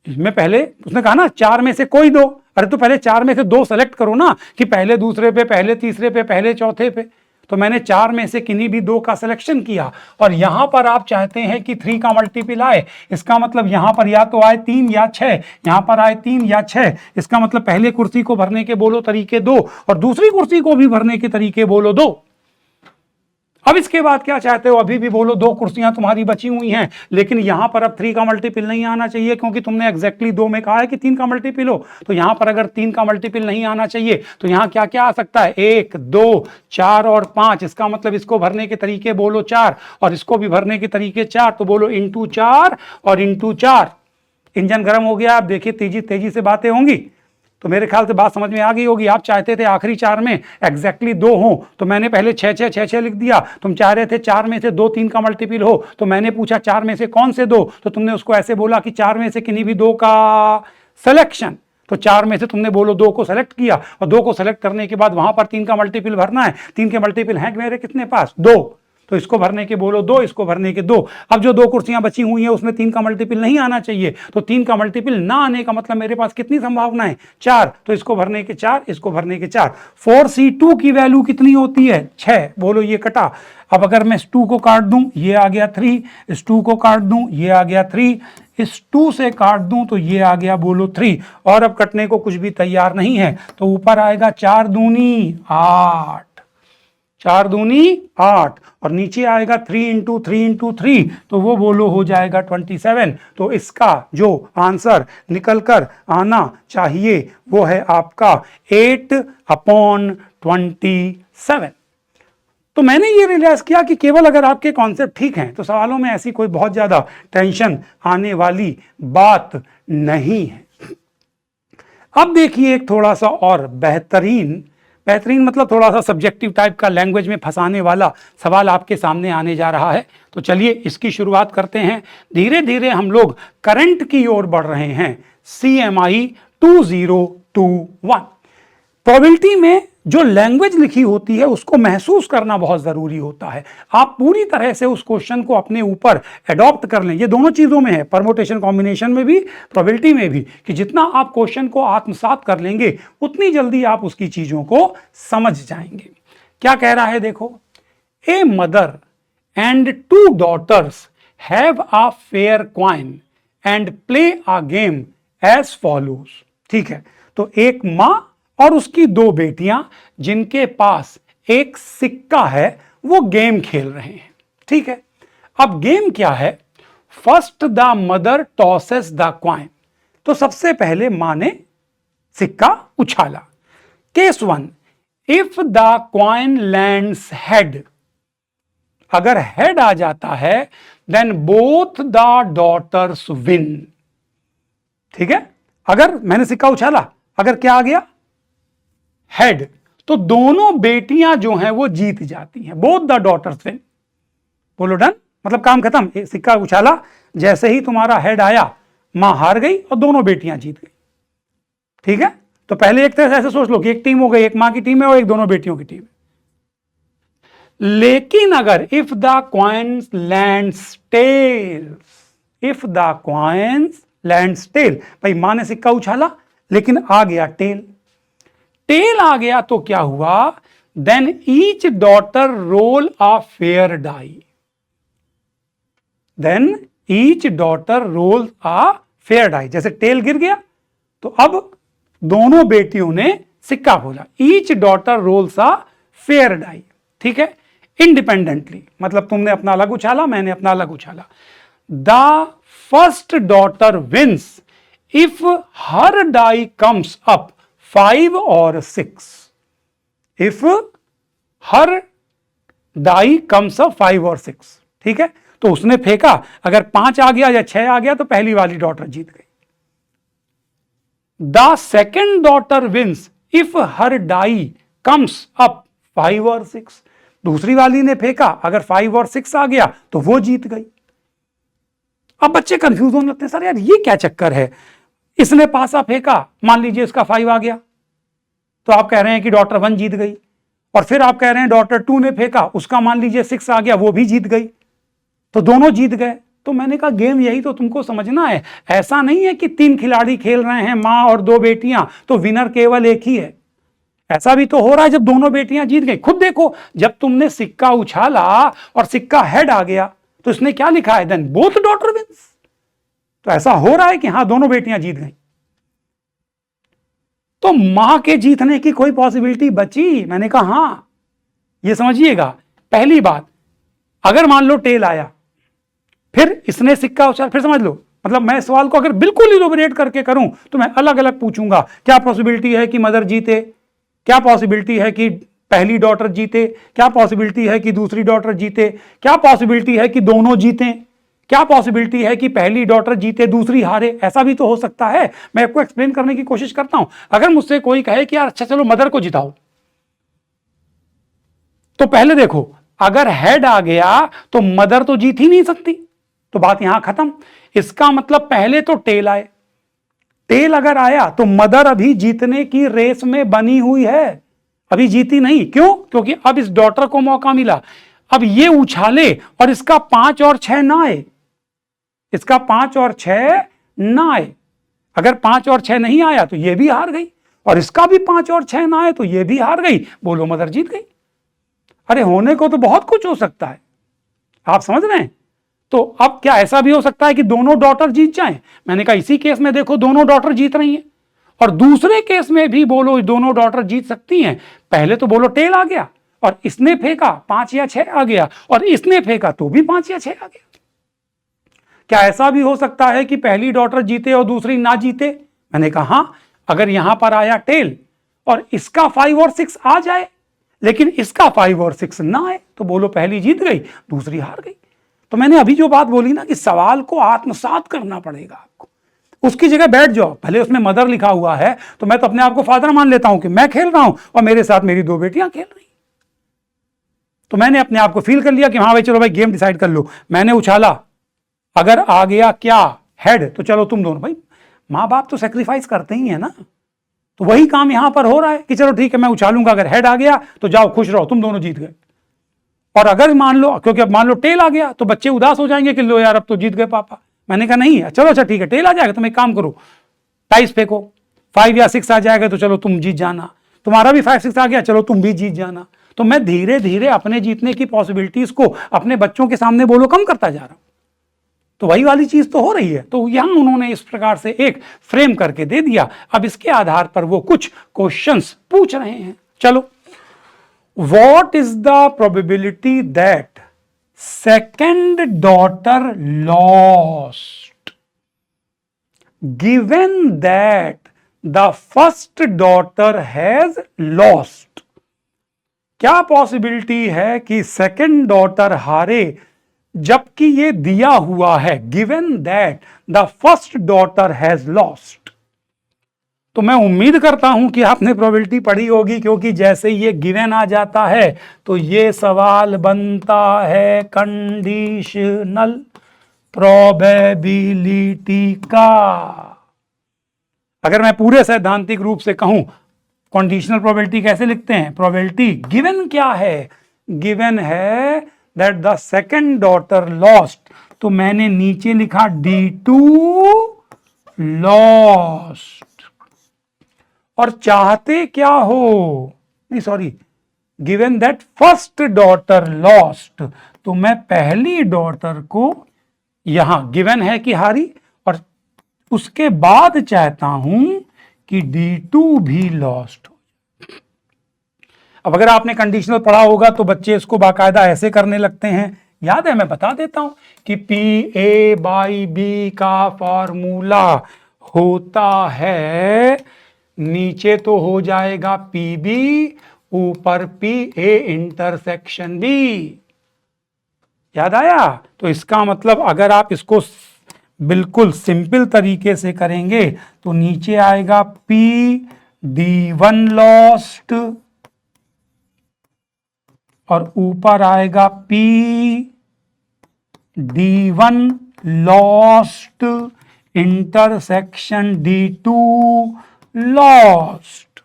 इसमें पहले उसने कहा ना 4 में से कोई 2, अरे तो पहले 4 में से 2 सेलेक्ट करो ना, कि पहले दूसरे पे, पहले तीसरे पे, पहले चौथे पे। तो मैंने 4 में से किन्हीं भी 2 का सिलेक्शन किया। और यहां पर आप चाहते हैं कि 3 का मल्टीपल आए, इसका मतलब यहां पर या तो आए 3 या 6, यहां पर आए 3 या 6। इसका मतलब पहले कुर्सी को भरने के बोलो तरीके 2 और दूसरी कुर्सी को भी भरने के तरीके बोलो 2। अब इसके बाद क्या चाहते हो, अभी भी बोलो 2 कुर्सियां तुम्हारी बची हुई हैं, लेकिन यहां पर अब 3 का मल्टीपल नहीं आना चाहिए, क्योंकि तुमने एग्जैक्टली 2 में कहा है कि 3 का मल्टीपल हो। तो यहां पर अगर 3 का मल्टीपल नहीं आना चाहिए तो यहां क्या क्या आ सकता है, 1 2 4 और 5। इसका मतलब इसको भरने के तरीके बोलो 4 और इसको भी भरने के तरीके 4। तो बोलो इंटू 4 और इंटू 4। इंजन गर्म हो गया, आप देखिए तेजी तेजी से बातें होंगी। तो मेरे ख्याल से बात समझ में आ गई होगी। आप चाहते थे आखिरी 4 में एग्जैक्टली 2 हो, तो मैंने पहले 6 6 6 6 लिख दिया। तुम चाह रहे थे 4 में से 2 3 का मल्टीपल हो, तो मैंने पूछा 4 में से कौन से 2, तो तुमने उसको ऐसे बोला कि 4 में से किन्हीं भी 2 का सिलेक्शन। तो 4 में से तुमने बोलो 2 को सेलेक्ट किया और 2 को सेलेक्ट करने के बाद वहां पर 3 का मल्टीपल भरना है। 3 के मल्टीपल हैं मेरे कितने पास, 2। तो इसको भरने के बोलो 2, इसको भरने के 2। अब जो 2 कुर्सियां बची हुई हैं उसमें 3 का मल्टीपल नहीं आना चाहिए। तो 3 का मल्टीपल ना आने का मतलब मेरे पास कितनी संभावना है, 4। तो इसको भरने के 4, इसको भरने के 4। 4C2 की वैल्यू कितनी होती है, 6। बोलो ये कटा। अब अगर मैं इस 2 को काट दूं, ये आ गया 3, इस 2 को काट दूं, ये आ गया 3, इस 2 से काट दूं तो ये आ गया बोलो 3। और अब कटने को कुछ भी तैयार नहीं है, तो ऊपर आएगा 4 दूनी 8, 4 दूनी 8 और नीचे आएगा 3 इंटू 3 इंटू 3, तो वो बोलो हो जाएगा 27। तो इसका जो आंसर निकल कर आना चाहिए वो है आपका 8/27। तो मैंने ये रियलाइज किया कि केवल अगर आपके कॉन्सेप्ट ठीक हैं तो सवालों में ऐसी कोई बहुत ज्यादा टेंशन आने वाली बात नहीं है। अब देखिए एक थोड़ा सा और बेहतरीन मतलब थोड़ा सा सब्जेक्टिव टाइप का, लैंग्वेज में फंसाने वाला सवाल आपके सामने आने जा रहा है। तो चलिए इसकी शुरुआत करते हैं। धीरे धीरे हम लोग करंट की ओर बढ़ रहे हैं। CMI 2021। प्रोबेबिलिटी में जो लैंग्वेज लिखी होती है उसको महसूस करना बहुत जरूरी होता है। आप पूरी तरह से उस क्वेश्चन को अपने ऊपर एडॉप्ट कर लें। ये दोनों चीजों में है, परमुटेशन कॉम्बिनेशन में भी, प्रोबेबिलिटी में भी, कि जितना आप क्वेश्चन को आत्मसात कर लेंगे उतनी जल्दी आप उसकी चीजों को समझ जाएंगे। क्या कह रहा है देखो, a mother and 2 daughters have a fair coin and play a game as follows. ठीक है, तो एक मां और उसकी 2 बेटियां जिनके पास एक सिक्का है वो गेम खेल रहे हैं। ठीक है, अब गेम क्या है, first the mother tosses the coin. तो सबसे पहले मां ने सिक्का उछाला। Case 1, if the coin lands head, अगर हेड आ जाता है then both the daughters win. ठीक है, अगर मैंने सिक्का उछाला, अगर क्या आ गया, हेड, तो दोनों बेटियां जो हैं वो जीत जाती हैं, बोथ द डॉटर्स विन। बोलो डन, मतलब काम खत्म। सिक्का उछाला, जैसे ही तुम्हारा हेड आया मां हार गई और दोनों बेटियां जीत गई। ठीक है, तो पहले एक तरह से ऐसे सोच लो कि एक टीम हो गई, एक मां की टीम है और एक दोनों बेटियों की टीम है। लेकिन अगर if the coins lands tails, if the coins lands tail, भाई मां ने सिक्का उछाला लेकिन आ गया टेल, टेल आ गया तो क्या हुआ, then each daughter roll a fair die, then each daughter roll a fair die. जैसे टेल गिर गया तो अब दोनों बेटियों ने सिक्का खोला, each daughter rolls a fair die. ठीक है, इंडिपेंडेंटली, मतलब तुमने अपना अलग उछाला, मैंने अपना अलग उछाला। The first daughter wins if her die comes up 5 और 6, if her die comes up 5 और 6। ठीक है, तो उसने फेंका, अगर 5 आ गया या 6 आ गया तो पहली वाली डॉटर जीत गई। The second daughter wins if her die comes up 5 और 6। दूसरी वाली ने फेंका, अगर 5 और 6 आ गया तो वो जीत गई। अब बच्चे कंफ्यूज होने लगते हैं, सर यार ये क्या चक्कर है, इसने पासा फेंका, मान लीजिए इसका 5 आ गया, तो आप कह रहे हैं कि डॉटर 1 जीत गई, और फिर आप कह रहे हैं डॉटर 2 ने फेंका, उसका मान लीजिए 6 आ गया, वो भी जीत गई, तो दोनों जीत गए। तो मैंने कहा गेम यही तो तुमको समझना है, ऐसा नहीं है कि 3 खिलाड़ी खेल रहे हैं, मां और 2 बेटियां, तो विनर केवल एक ही है। ऐसा भी तो हो रहा है जब दोनों बेटियां जीत गई। खुद देखो, जब तुमने सिक्का उछाला और सिक्का हेड आ गया तो इसने क्या लिखा है, देन बोथ डॉटर विंस। तो ऐसा हो रहा है कि हां दोनों बेटियां जीत गई, तो मां के जीतने की कोई पॉसिबिलिटी बची? मैंने कहा हां। ये समझिएगा, पहली बात, अगर मान लो टेल आया, फिर इसने सिक्का उछाला, फिर समझ लो, मतलब मैं सवाल को अगर बिल्कुल इलोबरेट करके करूं तो मैं अलग अलग पूछूंगा, क्या पॉसिबिलिटी है कि मदर जीते, क्या पॉसिबिलिटी है कि पहली डॉटर जीते, क्या पॉसिबिलिटी है कि दूसरी डॉटर जीते, क्या पॉसिबिलिटी है कि दोनों जीते, क्या पॉसिबिलिटी है कि पहली डॉटर जीते दूसरी हारे। ऐसा भी तो हो सकता है। मैं आपको एक्सप्लेन करने की कोशिश करता हूं। अगर मुझसे कोई कहे कि यार अच्छा चलो मदर को जिताओ, तो पहले देखो, अगर हेड आ गया तो मदर तो जीत ही नहीं सकती, तो बात यहां खत्म। इसका मतलब पहले तो टेल आए, टेल अगर आया तो मदर अभी जीतने की रेस में बनी हुई है, अभी जीती नहीं। क्यों? क्योंकि अब इस डॉटर को मौका मिला। अब ये उछाले और इसका 5 और 6 ना आए, इसका 5 और 6 ना आए। अगर 5 और 6 नहीं आया तो ये भी हार गई, और इसका भी 5 और 6 ना आए तो ये भी हार गई। बोलो मदर जीत गई। अरे होने को तो बहुत कुछ हो सकता है, आप समझ रहे हैं। तो अब क्या ऐसा भी हो सकता है कि दोनों डॉटर जीत जाएं? मैंने कहा इसी केस में देखो दोनों डॉटर जीत रही हैं, और दूसरे केस में भी बोलो दोनों डॉटर जीत सकती हैं। पहले तो बोलो टेल आ गया और इसने फेंका 5 या 6 आ गया, और इसने फेंका तो भी 5 या 6 आ गया। क्या ऐसा भी हो सकता है कि पहली डॉटर जीते और दूसरी ना जीते? मैंने कहा हां, अगर यहां पर आया टेल और इसका 5 और 6 आ जाए, लेकिन इसका 5 और 6 ना आए, तो बोलो पहली जीत गई दूसरी हार गई। तो मैंने अभी जो बात बोली ना कि सवाल को आत्मसात करना पड़ेगा आपको, उसकी जगह बैठ जाओ। भले उसमें मदर लिखा हुआ है तो मैं तो अपने आप को फादर मान लेता हूं कि मैं खेल रहा हूं और मेरे साथ मेरी 2 बेटियां खेल रही। तो मैंने अपने आप को फील कर लिया कि हाँ भाई चलो भाई गेम डिसाइड कर लो। मैंने उछाला, अगर आ गया क्या हेड, तो चलो तुम दोनों, भाई मां बाप तो सेक्रीफाइस करते ही है ना, तो वही काम यहां पर हो रहा है कि चलो ठीक है मैं उछालूंगा, अगर हेड आ गया तो जाओ खुश रहो, तुम दोनों जीत गए। और अगर मान लो, क्योंकि अब मान लो टेल आ गया तो बच्चे उदास हो जाएंगे कि लो यार अब तो जीत गए पापा। मैंने कहा नहीं, चलो अच्छा ठीक है टेल आ जाएगा, तुम एक काम करो टाइस फेंको, 5 या 6 आ जाएगा तो चलो तुम जीत जाना, तुम्हारा भी 5 6 आ गया चलो तुम भी जीत जाना। तो मैं धीरे धीरे अपने जीतने की पॉसिबिलिटीज को अपने बच्चों के सामने बोलो कम करता जा रहा हूं। तो वही वाली चीज तो हो रही है। तो यहां उन्होंने इस प्रकार से एक फ्रेम करके दे दिया। अब इसके आधार पर वो कुछ क्वेश्चंस पूछ रहे हैं। चलो, what is the probability that second daughter lost given that the first daughter has lost? क्या पॉसिबिलिटी है कि सेकेंड डॉटर हारे जबकि ये दिया हुआ है given that the first daughter has lost? तो मैं उम्मीद करता हूं कि आपने प्रोबेबिलिटी पढ़ी होगी, क्योंकि जैसे ये गिवन आ जाता है तो ये सवाल बनता है कंडीशनल प्रोबेबिलिटी का। अगर मैं पूरे सैद्धांतिक रूप से कहूं कंडीशनल प्रोबेबिलिटी कैसे लिखते हैं, प्रोबेबिलिटी गिवन क्या है, गिवन है that the second daughter lost, तो मैंने नीचे लिखा D2 लॉस्ट। और चाहते क्या हो, नहीं sorry, given that first daughter lost, तो मैं पहली डॉटर को यहां गिवन है कि हारी, और उसके बाद चाहता हूं कि D2 भी लॉस्ट हो। अब अगर आपने कंडीशनल पढ़ा होगा तो बच्चे इसको बाकायदा ऐसे करने लगते हैं। याद है, मैं बता देता हूं कि PA/B का फॉर्मूला होता है, नीचे तो हो जाएगा PB, ऊपर PA इंटरसेक्शन B। याद आया? तो इसका मतलब अगर आप इसको बिल्कुल सिंपल तरीके से करेंगे तो नीचे आएगा P D1 लॉस्ट और ऊपर आएगा P D1 lost intersection D2 lost.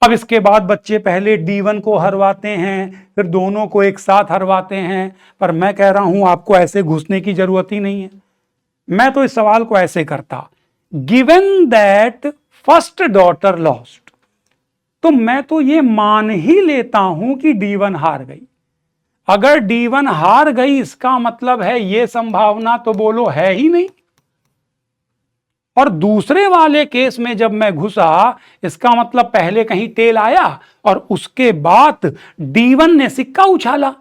अब इसके बाद बच्चे पहले D1 को हरवाते हैं, फिर दोनों को एक साथ हरवाते हैं, पर मैं कह रहा हूं आपको ऐसे घुसने की जरूरत ही नहीं है। मैं तो इस सवाल को ऐसे करता, given that first daughter lost, तो मैं तो ये मान ही लेता हूं कि D1 हार गई। अगर D1 हार गई इसका मतलब है ये संभावना तो बोलो है ही नहीं। और दूसरे वाले केस में जब मैं घुसा इसका मतलब पहले कहीं टेल आया और उसके बाद D1 ने सिक्का उछाला,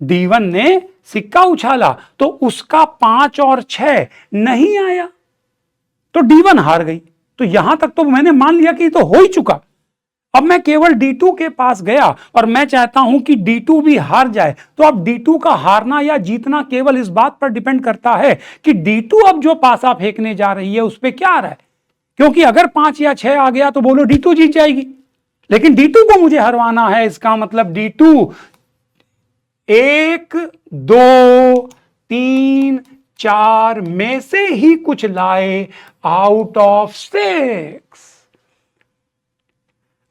D1 ने सिक्का उछाला तो उसका 5 और 6 नहीं आया तो D1 हार गई। तो यहां तक तो मैंने मान लिया कि तो हो ही चुका। अब मैं केवल D2 के पास गया और मैं चाहता हूं कि D2 भी हार जाए। तो अब D2 का हारना या जीतना केवल इस बात पर डिपेंड करता है कि D2 अब जो पासा फेंकने जा रही है उस पर क्या आ रहा है, क्योंकि अगर 5 या 6 आ गया तो बोलो D2 जीत जाएगी, लेकिन D2 को मुझे हरवाना है। इसका मतलब D2 1 2 3 4 में से ही कुछ लाए आउट ऑफ 6।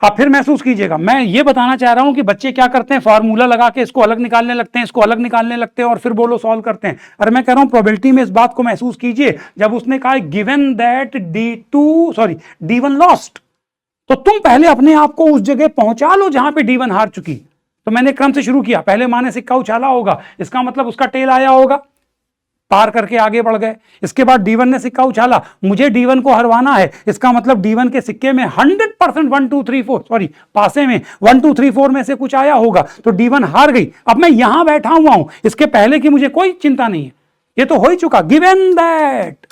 आप फिर महसूस कीजिएगा, मैं ये बताना चाह रहा हूं कि बच्चे क्या करते हैं, फार्मूला लगा के इसको अलग निकालने लगते हैं, इसको अलग निकालने लगते हैं और फिर बोलो सॉल्व करते हैं। अरे मैं कह रहा हूं प्रोबेबिलिटी में इस बात को महसूस कीजिए, जब उसने कहा गिवन दैट D1 लॉस्ट, तो तुम पहले अपने आप को उस जगह पहुंचा लो जहां पे D1 हार चुकी। तो मैंने क्रम से शुरू किया, पहले मां ने सिक्का उछाला होगा, इसका मतलब उसका टेल आया होगा, पार करके आगे बढ़ गए। इसके बाद D1 ने सिक्का उछाला, मुझे D1 को हरवाना है, इसका मतलब D1 के सिक्के में 100% 1 2 3 4 सॉरी पासे में 1 2 3 4 में से कुछ आया होगा, तो D1 हार गई। अब मैं यहां बैठा हुआ हूं, इसके पहले की मुझे कोई चिंता नहीं है, ये तो हो ही चुका, गिवन दैट।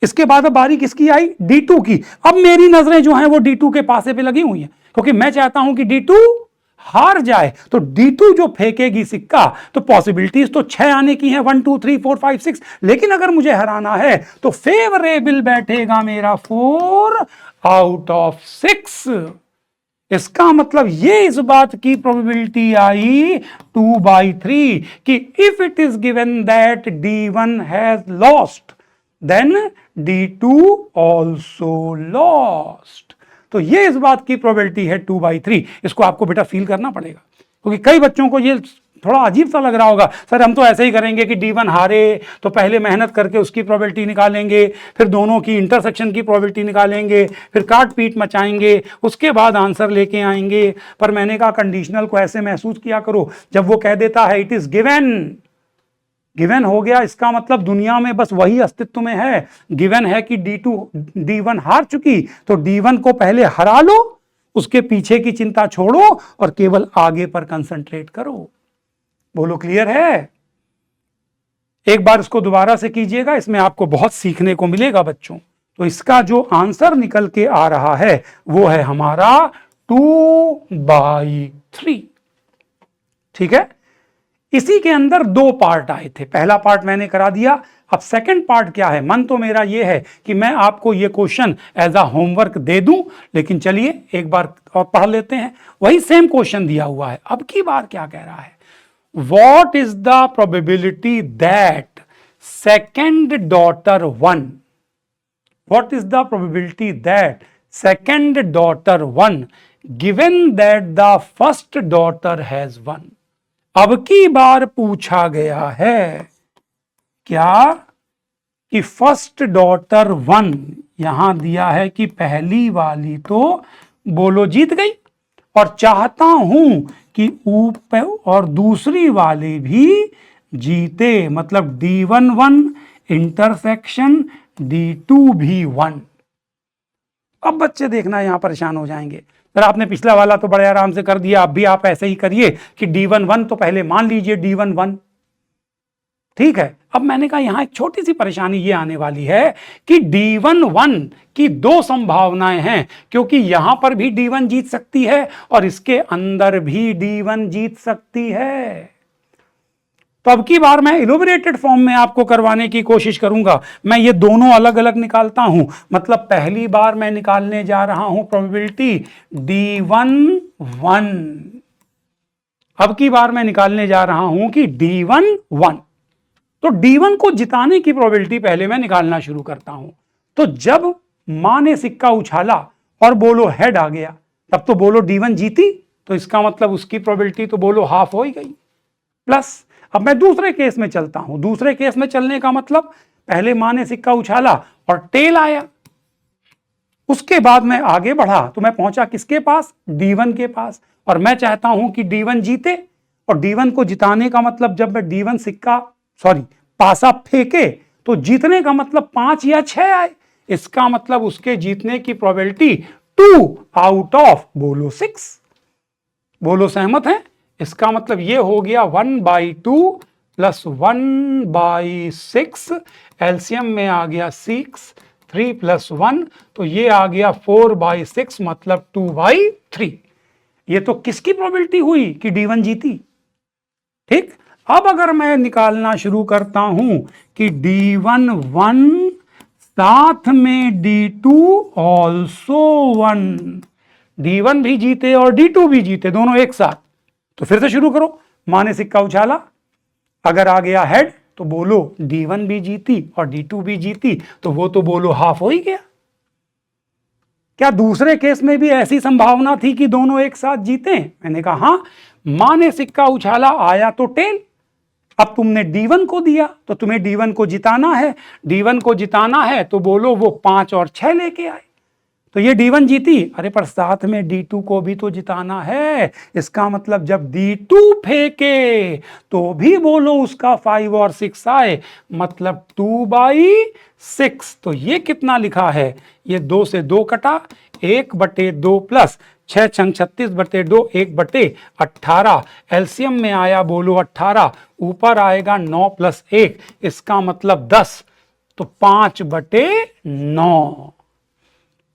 इसके बाद अब बारी किसकी आई, D2 की। अब मेरी नजरें जो हैं वो D2 के पासे पे लगी हुई हैं, क्योंकि मैं चाहता हूं कि D2 हार जाए। तो D2 जो फेंकेगी सिक्का, तो पॉसिबिलिटीज तो 6 आने की हैं, 1 2 3 4 5 6, लेकिन अगर मुझे हराना है तो फेवरेबल बैठेगा मेरा 4 आउट ऑफ 6। इसका मतलब ये इस बात की प्रोबेबिलिटी आई 2/3 कि if it is given that D1 has lost then D2 also lost. तो ये इस बात की प्रोबेबिलिटी है 2/3। इसको आपको बेटा फील करना पड़ेगा, क्योंकि कई बच्चों को ये थोड़ा अजीब सा लग रहा होगा, सर हम तो ऐसे ही करेंगे कि D1 हारे तो पहले मेहनत करके उसकी प्रोबेबिलिटी निकालेंगे, फिर दोनों की इंटरसेक्शन की प्रोबेबिलिटी निकालेंगे, फिर काट पीट मचाएंगे, उसके बाद आंसर लेके आएंगे। पर मैंने कहा कंडीशनल को ऐसे महसूस किया करो, जब वो कह देता है इट इज गिवन हो गया, इसका मतलब दुनिया में बस वही अस्तित्व में है। गिवन है कि D1 हार चुकी, तो D1 को पहले हरा लो, उसके पीछे की चिंता छोड़ो और केवल आगे पर कंसंट्रेट करो। बोलो क्लियर है? एक बार इसको दोबारा से कीजिएगा, इसमें आपको बहुत सीखने को मिलेगा बच्चों। तो इसका जो आंसर निकल के आ रहा है वो है हमारा 2/3। ठीक है, इसी के अंदर 2 पार्ट आए थे, पहला पार्ट मैंने करा दिया। अब सेकंड पार्ट क्या है, मन तो मेरा यह है कि मैं आपको ये क्वेश्चन एज अ होमवर्क दे दूं, लेकिन चलिए एक बार और पढ़ लेते हैं। वही सेम क्वेश्चन दिया हुआ है, अब की बार क्या कह रहा है, what is the probability that second daughter one, what is the probability that second daughter one given that the first daughter has one. अब की बार पूछा गया है क्या कि फर्स्ट डॉटर वन, यहां दिया है कि पहली वाली तो बोलो जीत गई, और चाहता हूं कि ऊपर और दूसरी वाली भी जीते, मतलब D1 1 इंटरसेक्शन D2 भी 1। अब बच्चे देखना यहां परेशान हो जाएंगे, सर आपने पिछला वाला तो बड़े आराम से कर दिया, अब भी आप ऐसे ही करिए कि D1 1 तो पहले मान लीजिए D1 1। ठीक है, अब मैंने कहा यहां एक छोटी सी परेशानी ये आने वाली है कि D1 1 की 2 संभावनाएं हैं, क्योंकि यहां पर भी D1 जीत सकती है और इसके अंदर भी D1 जीत सकती है। तो अब की बार मैं इलोबरेटेड फॉर्म में आपको करवाने की कोशिश करूंगा। मैं ये दोनों अलग अलग निकालता हूं, मतलब पहली बार मैं निकालने जा रहा हूं प्रोबेबिलिटी D1 1। अब की बार मैं निकालने जा रहा हूं कि D1 1। तो D1 को जिताने की प्रोबेबिलिटी पहले मैं निकालना शुरू करता हूं। तो जब मां ने सिक्का उछाला और बोलो हेड आ गया, तब तो बोलो D1 जीती, तो इसका मतलब उसकी प्रोबेबिलिटी तो बोलो हाफ हो ही गई। प्लस अब मैं दूसरे केस में चलता हूं। दूसरे केस में चलने का मतलब पहले मां ने सिक्का उछाला और टेल आया, उसके बाद मैं आगे बढ़ा तो मैं पहुंचा किसके पास? D1 के पास। और मैं चाहता हूं कि D1 जीते, और D1 को जिताने का मतलब जब मैं D1 सिक्का पासा फेंके तो जीतने का मतलब 5 या 6 आए। इसका मतलब उसके जीतने की प्रोबेबिलिटी 2 आउट ऑफ बोलो 6। बोलो सहमत हैं? इसका मतलब ये हो गया 1/2 प्लस 1/6, एलसीएम में आ गया 6, 3 + 1, तो ये आ गया 4/6 मतलब 2/3। ये तो किसकी प्रोबेबिलिटी हुई कि D1 जीती। ठीक, अब अगर मैं निकालना शुरू करता हूं कि D1 1 साथ में D2 ऑल्सो 1, D1 भी जीते और D2 भी जीते, दोनों एक साथ, तो फिर से शुरू करो। मां ने सिक्का उछाला, अगर आ गया हेड तो बोलो D1 भी जीती और D2 भी जीती, तो वो तो बोलो हाफ हो ही गया। क्या दूसरे केस में भी ऐसी संभावना थी कि दोनों एक साथ जीते? मैंने कहा हां। मां ने सिक्का उछाला, आया तो टेल। अब तुमने D1 को दिया तो तुम्हें D1 को जिताना है। D1 को जिताना है तो बोलो वो 5 और 6 लेके आए, तो ये D1 जीती। अरे पर साथ में D2 को भी तो जिताना है। इसका मतलब जब D2 फेंके तो भी बोलो उसका 5 और 6 आए, मतलब 2/6। तो ये कितना लिखा है? ये 2 से 2 कटा, 1/2 प्लस 6 छंग 36/2, 1/18। एलसीएम में आया बोलो 18, ऊपर आएगा 9 + 1, इसका मतलब 10, तो 5/9।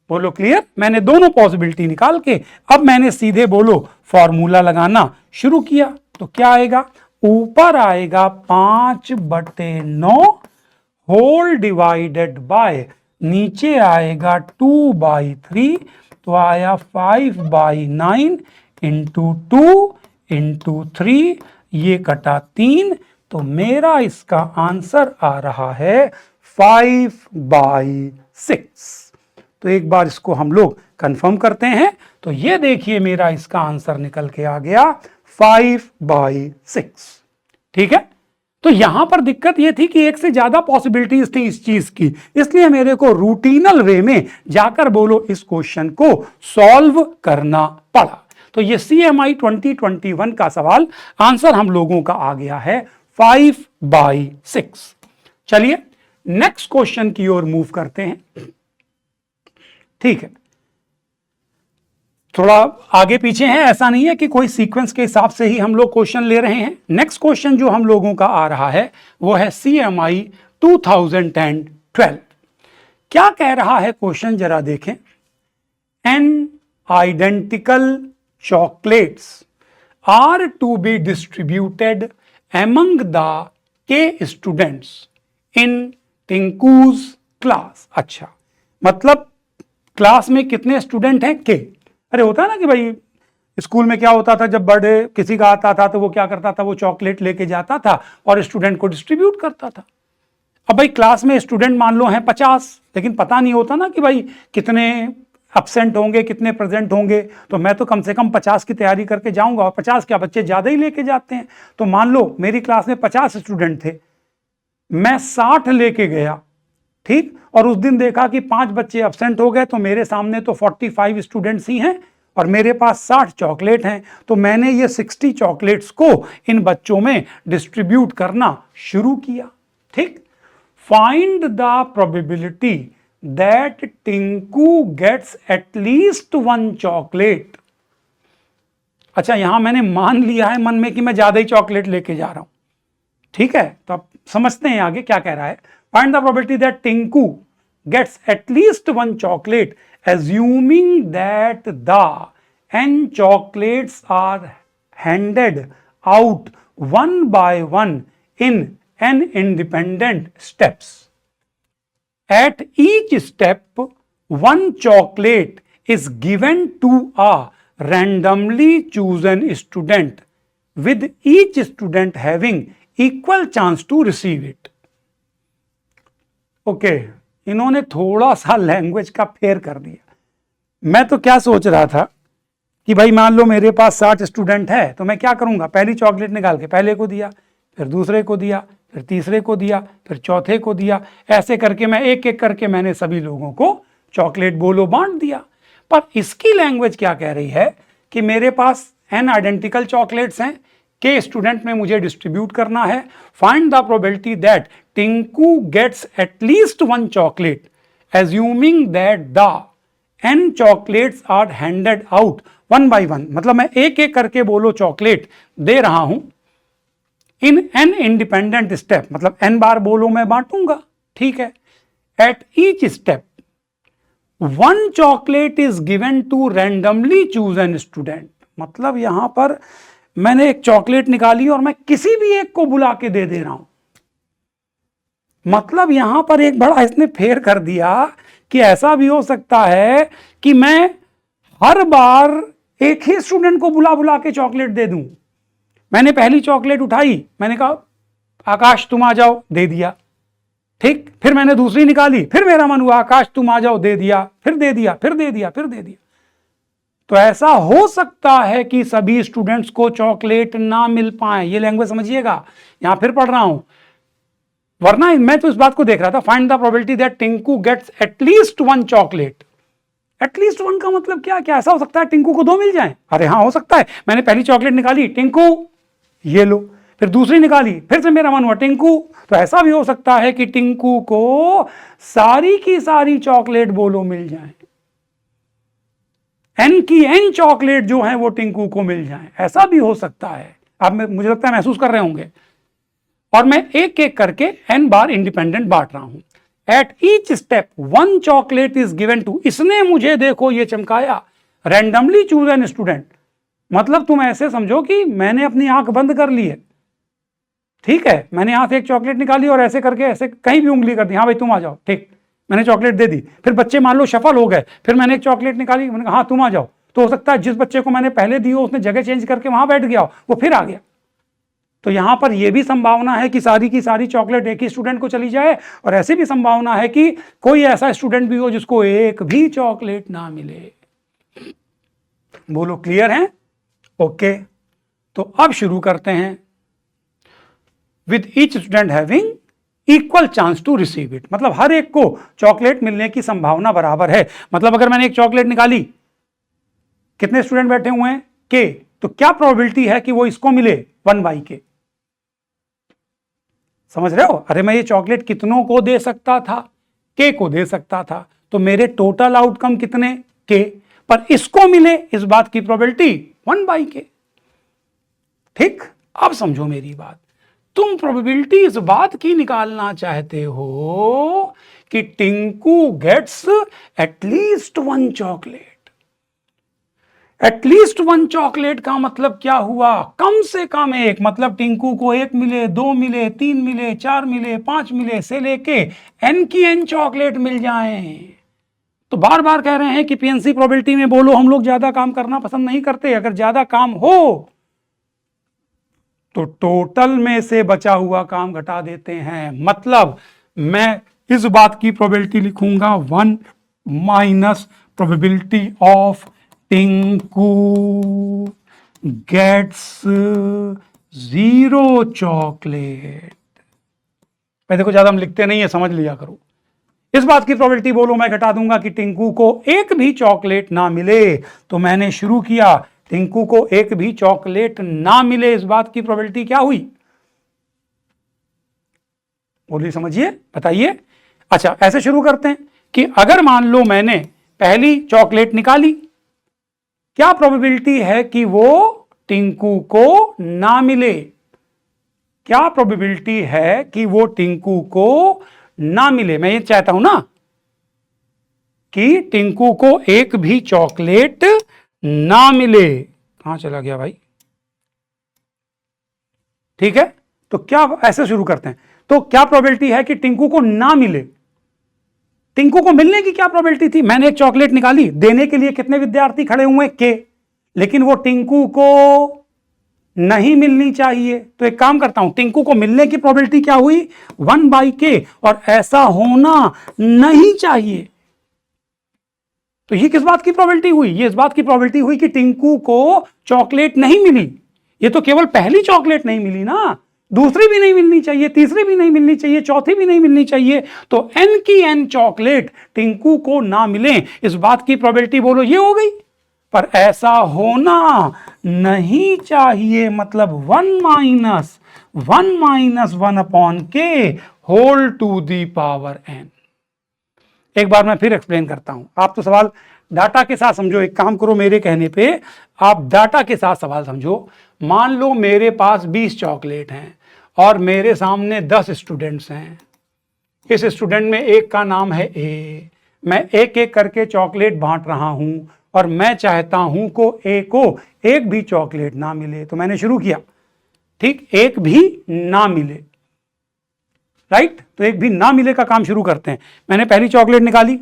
बोलो क्लियर? मैंने दोनों पॉसिबिलिटी निकाल के अब मैंने सीधे बोलो फॉर्मूला लगाना शुरू किया। तो क्या आएगा? ऊपर आएगा 5/9 होल डिवाइडेड बाय, नीचे आएगा 2/3, तो आया 5/9 इंटू 2 इंटू 3, ये कटा 3, तो मेरा इसका आंसर आ रहा है 5/6। तो एक बार इसको हम लोग कंफर्म करते हैं। तो ये देखिए मेरा इसका आंसर निकल के आ गया 5/6। ठीक है, तो यहां पर दिक्कत यह थी कि एक से ज्यादा पॉसिबिलिटीज थी इस चीज की, इसलिए मेरे को रूटीनल वे में जाकर बोलो इस क्वेश्चन को सॉल्व करना पड़ा। तो ये CMI 2021 का सवाल आंसर हम लोगों का आ गया है 5/6। चलिए नेक्स्ट क्वेश्चन की ओर मूव करते हैं। ठीक है, थोड़ा आगे पीछे है, ऐसा नहीं है कि कोई सीक्वेंस के हिसाब से ही हम लोग क्वेश्चन ले रहे हैं। नेक्स्ट क्वेश्चन जो हम लोगों का आ रहा है वो है CMI 2012। क्या कह रहा है क्वेश्चन, जरा देखें। N identical chocolates are to be distributed among the K students in Tinku's class। अच्छा, मतलब क्लास में कितने स्टूडेंट हैं? के। अरे होता है ना कि भाई स्कूल में क्या होता था, जब बर्थडे किसी का आता था तो वो क्या करता था, वो चॉकलेट लेके जाता था और स्टूडेंट को डिस्ट्रीब्यूट करता था। अब भाई क्लास में स्टूडेंट मान लो हैं 50, लेकिन पता नहीं होता ना कि भाई कितने एब्सेंट होंगे, कितने प्रेजेंट होंगे, तो मैं तो कम से कम 50 की तैयारी करके जाऊंगा, और 50 क्या, बच्चे ज्यादा ही लेके जाते हैं। तो मान लो मेरी क्लास में 50 स्टूडेंट थे, मैं 60 लेके गया, ठीक, और उस दिन देखा कि 5 बच्चे एब्सेंट हो गए, तो मेरे सामने तो 45 स्टूडेंट्स ही हैं और मेरे पास 60 चॉकलेट हैं। तो मैंने ये 60 चॉकलेट्स को इन बच्चों में डिस्ट्रीब्यूट करना शुरू किया। ठीक, find the probability that Tinku gets at least 1 chocolate. अच्छा, यहां मैंने मान लिया है मन में कि मैं ज्यादा ही चॉकलेट लेके जा रहा हूं। ठीक है, तो अब समझते हैं आगे क्या कह रहा है। Find the probability that Tinku gets at least 1 chocolate, assuming that the n chocolates are handed out one by one in n independent steps. At each step, one chocolate is given to a randomly chosen student, with each student having equal chance to receive it. Okay, इन्होंने थोड़ा सा language का फेर कर दिया। मैं तो क्या सोच रहा था कि भाई मान लो मेरे पास 60 स्टूडेंट है, तो मैं क्या करूंगा, पहली चॉकलेट निकाल के पहले को दिया, फिर दूसरे को दिया, फिर तीसरे को दिया, फिर चौथे को दिया, ऐसे करके मैं एक एक करके मैंने सभी लोगों को चॉकलेट बोलो बांट दिया। पर इसकी लैंग्वेज क्या कह रही है कि मेरे पास n आइडेंटिकल चॉकलेट्स हैं, के स्टूडेंट में मुझे डिस्ट्रीब्यूट करना है। Find the probability that Tinku gets at least one chocolate, assuming that the n chocolates are handed out one by one. मतलब मैं एक एक करके बोलो चॉकलेट दे रहा हूं इन n इंडिपेंडेंट स्टेप, मतलब n बार बोलो मैं बांटूंगा, ठीक है। At each step one chocolate is given to randomly chosen student, मतलब यहां पर मैंने एक चॉकलेट निकाली और मैं किसी भी एक को बुला के दे रहा हूं। मतलब यहां पर एक बड़ा इसने फेर कर दिया कि ऐसा भी हो सकता है कि मैं हर बार एक ही स्टूडेंट को बुला बुला के चॉकलेट दे दूं। मैंने पहली चॉकलेट उठाई, मैंने कहा आकाश तुम आ जाओ, दे दिया, ठीक। फिर मैंने दूसरी निकाली, फिर मेरा मन हुआ आकाश तुम आ जाओ, दे दिया, फिर दे दिया, फिर दे दिया, फिर दे दिया। तो ऐसा हो सकता है कि सभी स्टूडेंट्स को चॉकलेट ना मिल पाए। ये लैंग्वेज समझिएगा, यहां फिर पढ़ रहा हूं, वरना मैं तो इस बात को देख रहा था, find the probability that Tinku gets at least one chocolate. At least one का मतलब क्या, क्या ऐसा हो सकता है टिंकू को 2 मिल जाए? अरे हाँ हो सकता है। मैंने पहली चॉकलेट निकाली, टिंकू ये लो, फिर दूसरी निकाली, फिर से मेरा मन हुआ टिंकू, तो ऐसा भी हो सकता है कि टिंकू को सारी की सारी चॉकलेट बोलो मिल जाए, n की n चॉकलेट जो है वो टिंकू को मिल जाए, ऐसा भी हो सकता है। आप मुझे लगता है महसूस कर रहे होंगे। और मैं एक एक करके n बार इंडिपेंडेंट बांट रहा हूं। At each step one chocolate is given to, इसने मुझे देखो ये चमकाया, रैंडमली चूज एन स्टूडेंट। मतलब तुम ऐसे समझो कि मैंने अपनी आंख बंद कर ली है, ठीक है, मैंने यहां से एक चॉकलेट निकाली और ऐसे करके ऐसे कहीं भी उंगली कर दी, हाँ भाई तुम आ जाओ, ठीक, मैंने चॉकलेट दे दी। फिर बच्चे मान लो सफल हो गए, फिर मैंने एक चॉकलेट निकाली, मैंने कहा हाँ तुम आ जाओ। तो हो सकता है जिस बच्चे को मैंने पहले दी हो उसने जगह चेंज करके वहां बैठ गया, वो फिर आ गया। तो यहां पर यह भी संभावना है कि सारी की सारी चॉकलेट एक ही स्टूडेंट को चली जाए, और ऐसी भी संभावना है कि कोई ऐसा स्टूडेंट भी हो जिसको एक भी चॉकलेट ना मिले। बोलो क्लियर है? ओके, तो अब शुरू करते हैं। With each student having equal chance to receive it, मतलब हर एक को चॉकलेट मिलने की संभावना बराबर है। मतलब अगर मैंने एक चॉकलेट निकाली, कितने स्टूडेंट बैठे हुए हैं? के, तो क्या प्रोबेबिलिटी है कि वो इसको मिले? 1/k। समझ रहे हो? अरे मैं ये चॉकलेट कितनों को दे सकता था? के को दे सकता था। तो मेरे टोटल आउटकम कितने? के, पर इसको मिले इस बात की प्रोबेबिलिटी 1/k। ठीक, अब समझो मेरी बात। तुम प्रोबेबिलिटी इस बात की निकालना चाहते हो कि Tinku gets at least one chocolate. At least one chocolate का मतलब क्या हुआ? कम से कम एक, मतलब टिंकू को 1 मिले, 2 मिले, 3 मिले, 4 मिले, 5 मिले से लेके n की n चॉकलेट मिल जाएं। तो बार बार कह रहे हैं कि पीएनसी प्रोबेबिलिटी में बोलो हम लोग ज्यादा काम करना पसंद नहीं करते। अगर ज्यादा काम हो तो टोटल में से बचा हुआ काम घटा देते हैं। मतलब मैं इस बात की प्रोबेबिलिटी लिखूंगा 1 minus probability of Tinku gets 0 chocolate. मैं देखो ज्यादा हम लिखते नहीं है, समझ लिया करो। इस बात की प्रोबेबिलिटी बोलो मैं घटा दूंगा कि टिंकू को एक भी चॉकलेट ना मिले। तो मैंने शुरू किया, टिंकू को एक भी चॉकलेट ना मिले, इस बात की प्रोबेबिलिटी क्या हुई? बोलिए, समझिए, बताइए। अच्छा, ऐसे शुरू करते हैं कि अगर मान लो मैंने पहली चॉकलेट निकाली, क्या प्रोबेबिलिटी है कि वो टिंकू को ना मिले? क्या प्रोबेबिलिटी है कि वो टिंकू को ना मिले? मैं ये चाहता हूं ना कि टिंकू को एक भी चॉकलेट ना मिले। कहां चला गया भाई? ठीक है, तो क्या, ऐसे शुरू करते हैं, तो क्या प्रोबेबिलिटी है कि टिंकू को ना मिले? टिंकू को मिलने की क्या प्रोबेबिलिटी थी? मैंने एक चॉकलेट निकाली, देने के लिए कितने विद्यार्थी खड़े हुए? के, लेकिन वो टिंकू को नहीं मिलनी चाहिए। तो एक काम करता हूं, टिंकू को मिलने की प्रोबेबिलिटी क्या हुई? 1/k, और ऐसा होना नहीं चाहिए। तो ये किस बात की प्रोबेबिलिटी हुई? ये इस बात की प्रोबेबिलिटी हुई कि टिंकू को चॉकलेट नहीं मिली। ये तो केवल पहली चॉकलेट नहीं मिली ना, दूसरी भी नहीं मिलनी चाहिए, तीसरी भी नहीं मिलनी चाहिए, चौथी भी नहीं मिलनी चाहिए। तो n की n चॉकलेट टिंकू को ना मिले, इस बात की प्रोबेबिलिटी बोलो ये हो गई। पर ऐसा होना नहीं चाहिए, मतलब 1 - 1 whole to the power n। एक बार मैं फिर एक्सप्लेन करता हूं। आप तो सवाल डाटा के साथ समझो, एक काम करो, मेरे कहने पे आप डाटा के साथ सवाल समझो। मान लो मेरे पास 20 चॉकलेट हैं और मेरे सामने 10 स्टूडेंट्स हैं। इस स्टूडेंट में एक का नाम है ए, मैं एक एक करके चॉकलेट बांट रहा हूं और मैं चाहता हूं को एक भी चॉकलेट ना मिले। तो मैंने शुरू किया, ठीक, एक भी ना मिले, राइट। तो एक भी ना मिले का काम शुरू करते हैं। मैंने पहली चॉकलेट निकाली,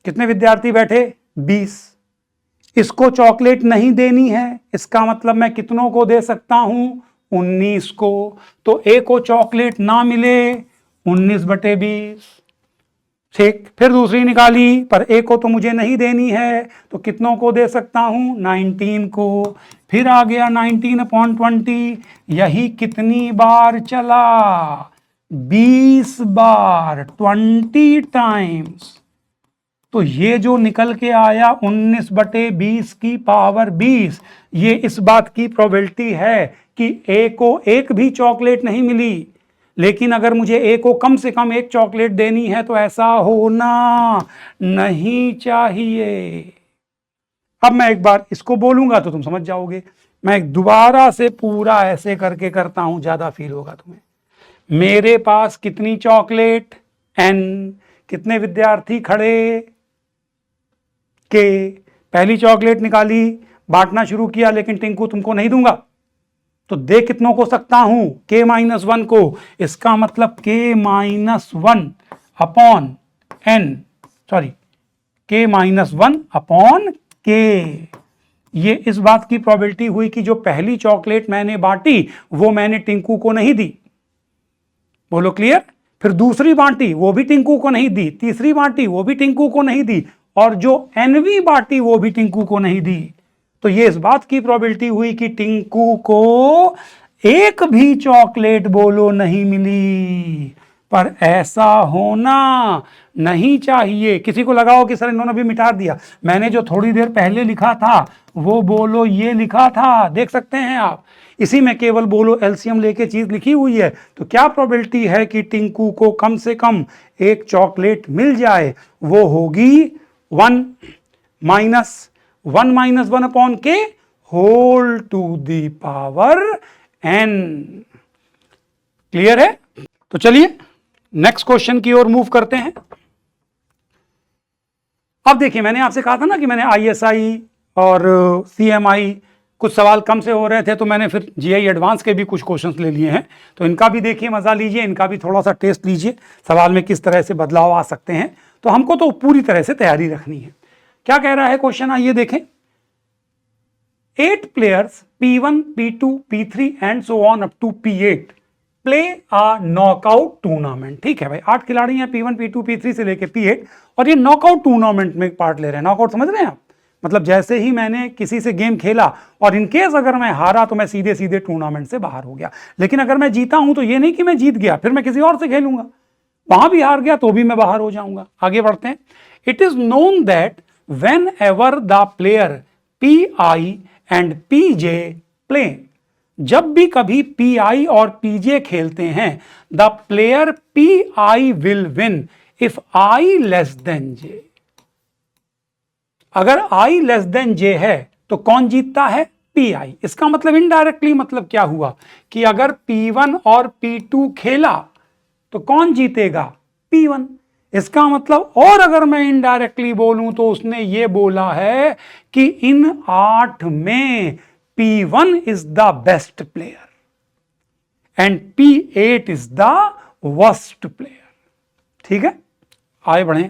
कितने विद्यार्थी बैठे? 20। इसको चॉकलेट नहीं देनी है, इसका मतलब मैं कितनों को दे सकता हूं? 19 को। तो ए को चॉकलेट ना मिले, 19/20। ठीक, फिर दूसरी निकाली, पर ए को तो मुझे नहीं देनी है, तो कितनों को दे सकता हूं? 19 को। फिर आ गया 19/20। यही कितनी बार चला? 20 बार, 20 टाइम्स। तो ये जो निकल के आया 19/20 की पावर 20, ये इस बात की प्रोबेबिलिटी है कि ए को एक भी चॉकलेट नहीं मिली। लेकिन अगर मुझे ए को कम से कम एक चॉकलेट देनी है तो ऐसा होना नहीं चाहिए। अब मैं एक बार इसको बोलूंगा तो तुम समझ जाओगे। मैं दोबारा से पूरा ऐसे करके करता हूं, ज्यादा फील होगा तुम्हें। मेरे पास कितनी चॉकलेट? n। कितने विद्यार्थी खड़े? के। पहली चॉकलेट निकाली, बांटना शुरू किया, लेकिन टिंकू तुमको नहीं दूंगा, तो दे कितनों को सकता हूं? k-1 को। इसका मतलब k-1 upon n, sorry, k-1 upon k। ये इस बात की प्रोबेबिलिटी हुई कि जो पहली चॉकलेट मैंने बांटी वो मैंने टिंकू को नहीं दी। बोलो क्लियर? फिर दूसरी बांटी, वो भी टिंकू को नहीं दी। तीसरी बांटी, वो भी टिंकू को नहीं दी। और जो एनवी बांटी वो भी टिंकू को नहीं दी। तो ये इस बात की प्रोबेबिलिटी हुई कि टिंकू को एक भी चॉकलेट बोलो नहीं मिली। पर ऐसा होना नहीं चाहिए। किसी को लगाओ कि सर इन्होंने भी मिटा दिया, मैंने जो थोड़ी देर पहले लिखा था वो बोलो ये लिखा था, देख सकते हैं आप। इसी में केवल बोलो एलसीएम लेके चीज लिखी हुई है। तो क्या प्रोबेबिलिटी है कि टिंकू को कम से कम एक चॉकलेट मिल जाए? वो होगी 1 - 1 whole to the power n। Clear है? तो चलिए नेक्स्ट क्वेश्चन की ओर मूव करते हैं। अब देखिए, मैंने आपसे कहा था ना कि मैंने ISI और CMI कुछ सवाल कम से हो रहे थे, तो मैंने फिर GI एडवांस के भी कुछ क्वेश्चंस ले लिए हैं। तो इनका भी देखिए, मजा लीजिए, इनका भी थोड़ा सा टेस्ट लीजिए, सवाल में किस तरह से बदलाव आ सकते हैं। तो हमको तो पूरी तरह से तैयारी रखनी है। क्या कह रहा है क्वेश्चन, आइए देखें। 8 players P1, P2, P3 and so on up to P8 play a knockout tournament. ठीक है भाई, 8 खिलाड़ी हैं P1, P2, P3 से लेके P8, और ये नॉकआउट टूर्नामेंट में पार्ट ले रहे हैं। नॉकआउट समझ रहे हैं आप? मतलब जैसे ही मैंने किसी से गेम खेला और इनकेस अगर मैं हारा तो मैं सीधे सीधे टूर्नामेंट से बाहर हो गया। लेकिन अगर मैं जीता हूं तो ये नहीं कि मैं जीत गया फिर मैं किसी और से खेलूंगा, वहां भी हार गया तो भी मैं बाहर हो जाऊंगा। आगे बढ़ते हैं। It is known that when ever the player PI and PJ play, जब भी कभी PI और PJ खेलते हैं, the player PI will win if I less than J। अगर I लेस देन J है तो कौन जीतता है? PI। इसका मतलब इनडायरेक्टली मतलब क्या हुआ कि अगर P1 और P2 खेला तो कौन जीतेगा? P1। इसका मतलब, और अगर मैं इनडायरेक्टली बोलूं तो उसने ये बोला है कि इन 8 में P1 is the best player and P8 is the worst player. ठीक है, आगे बढ़े।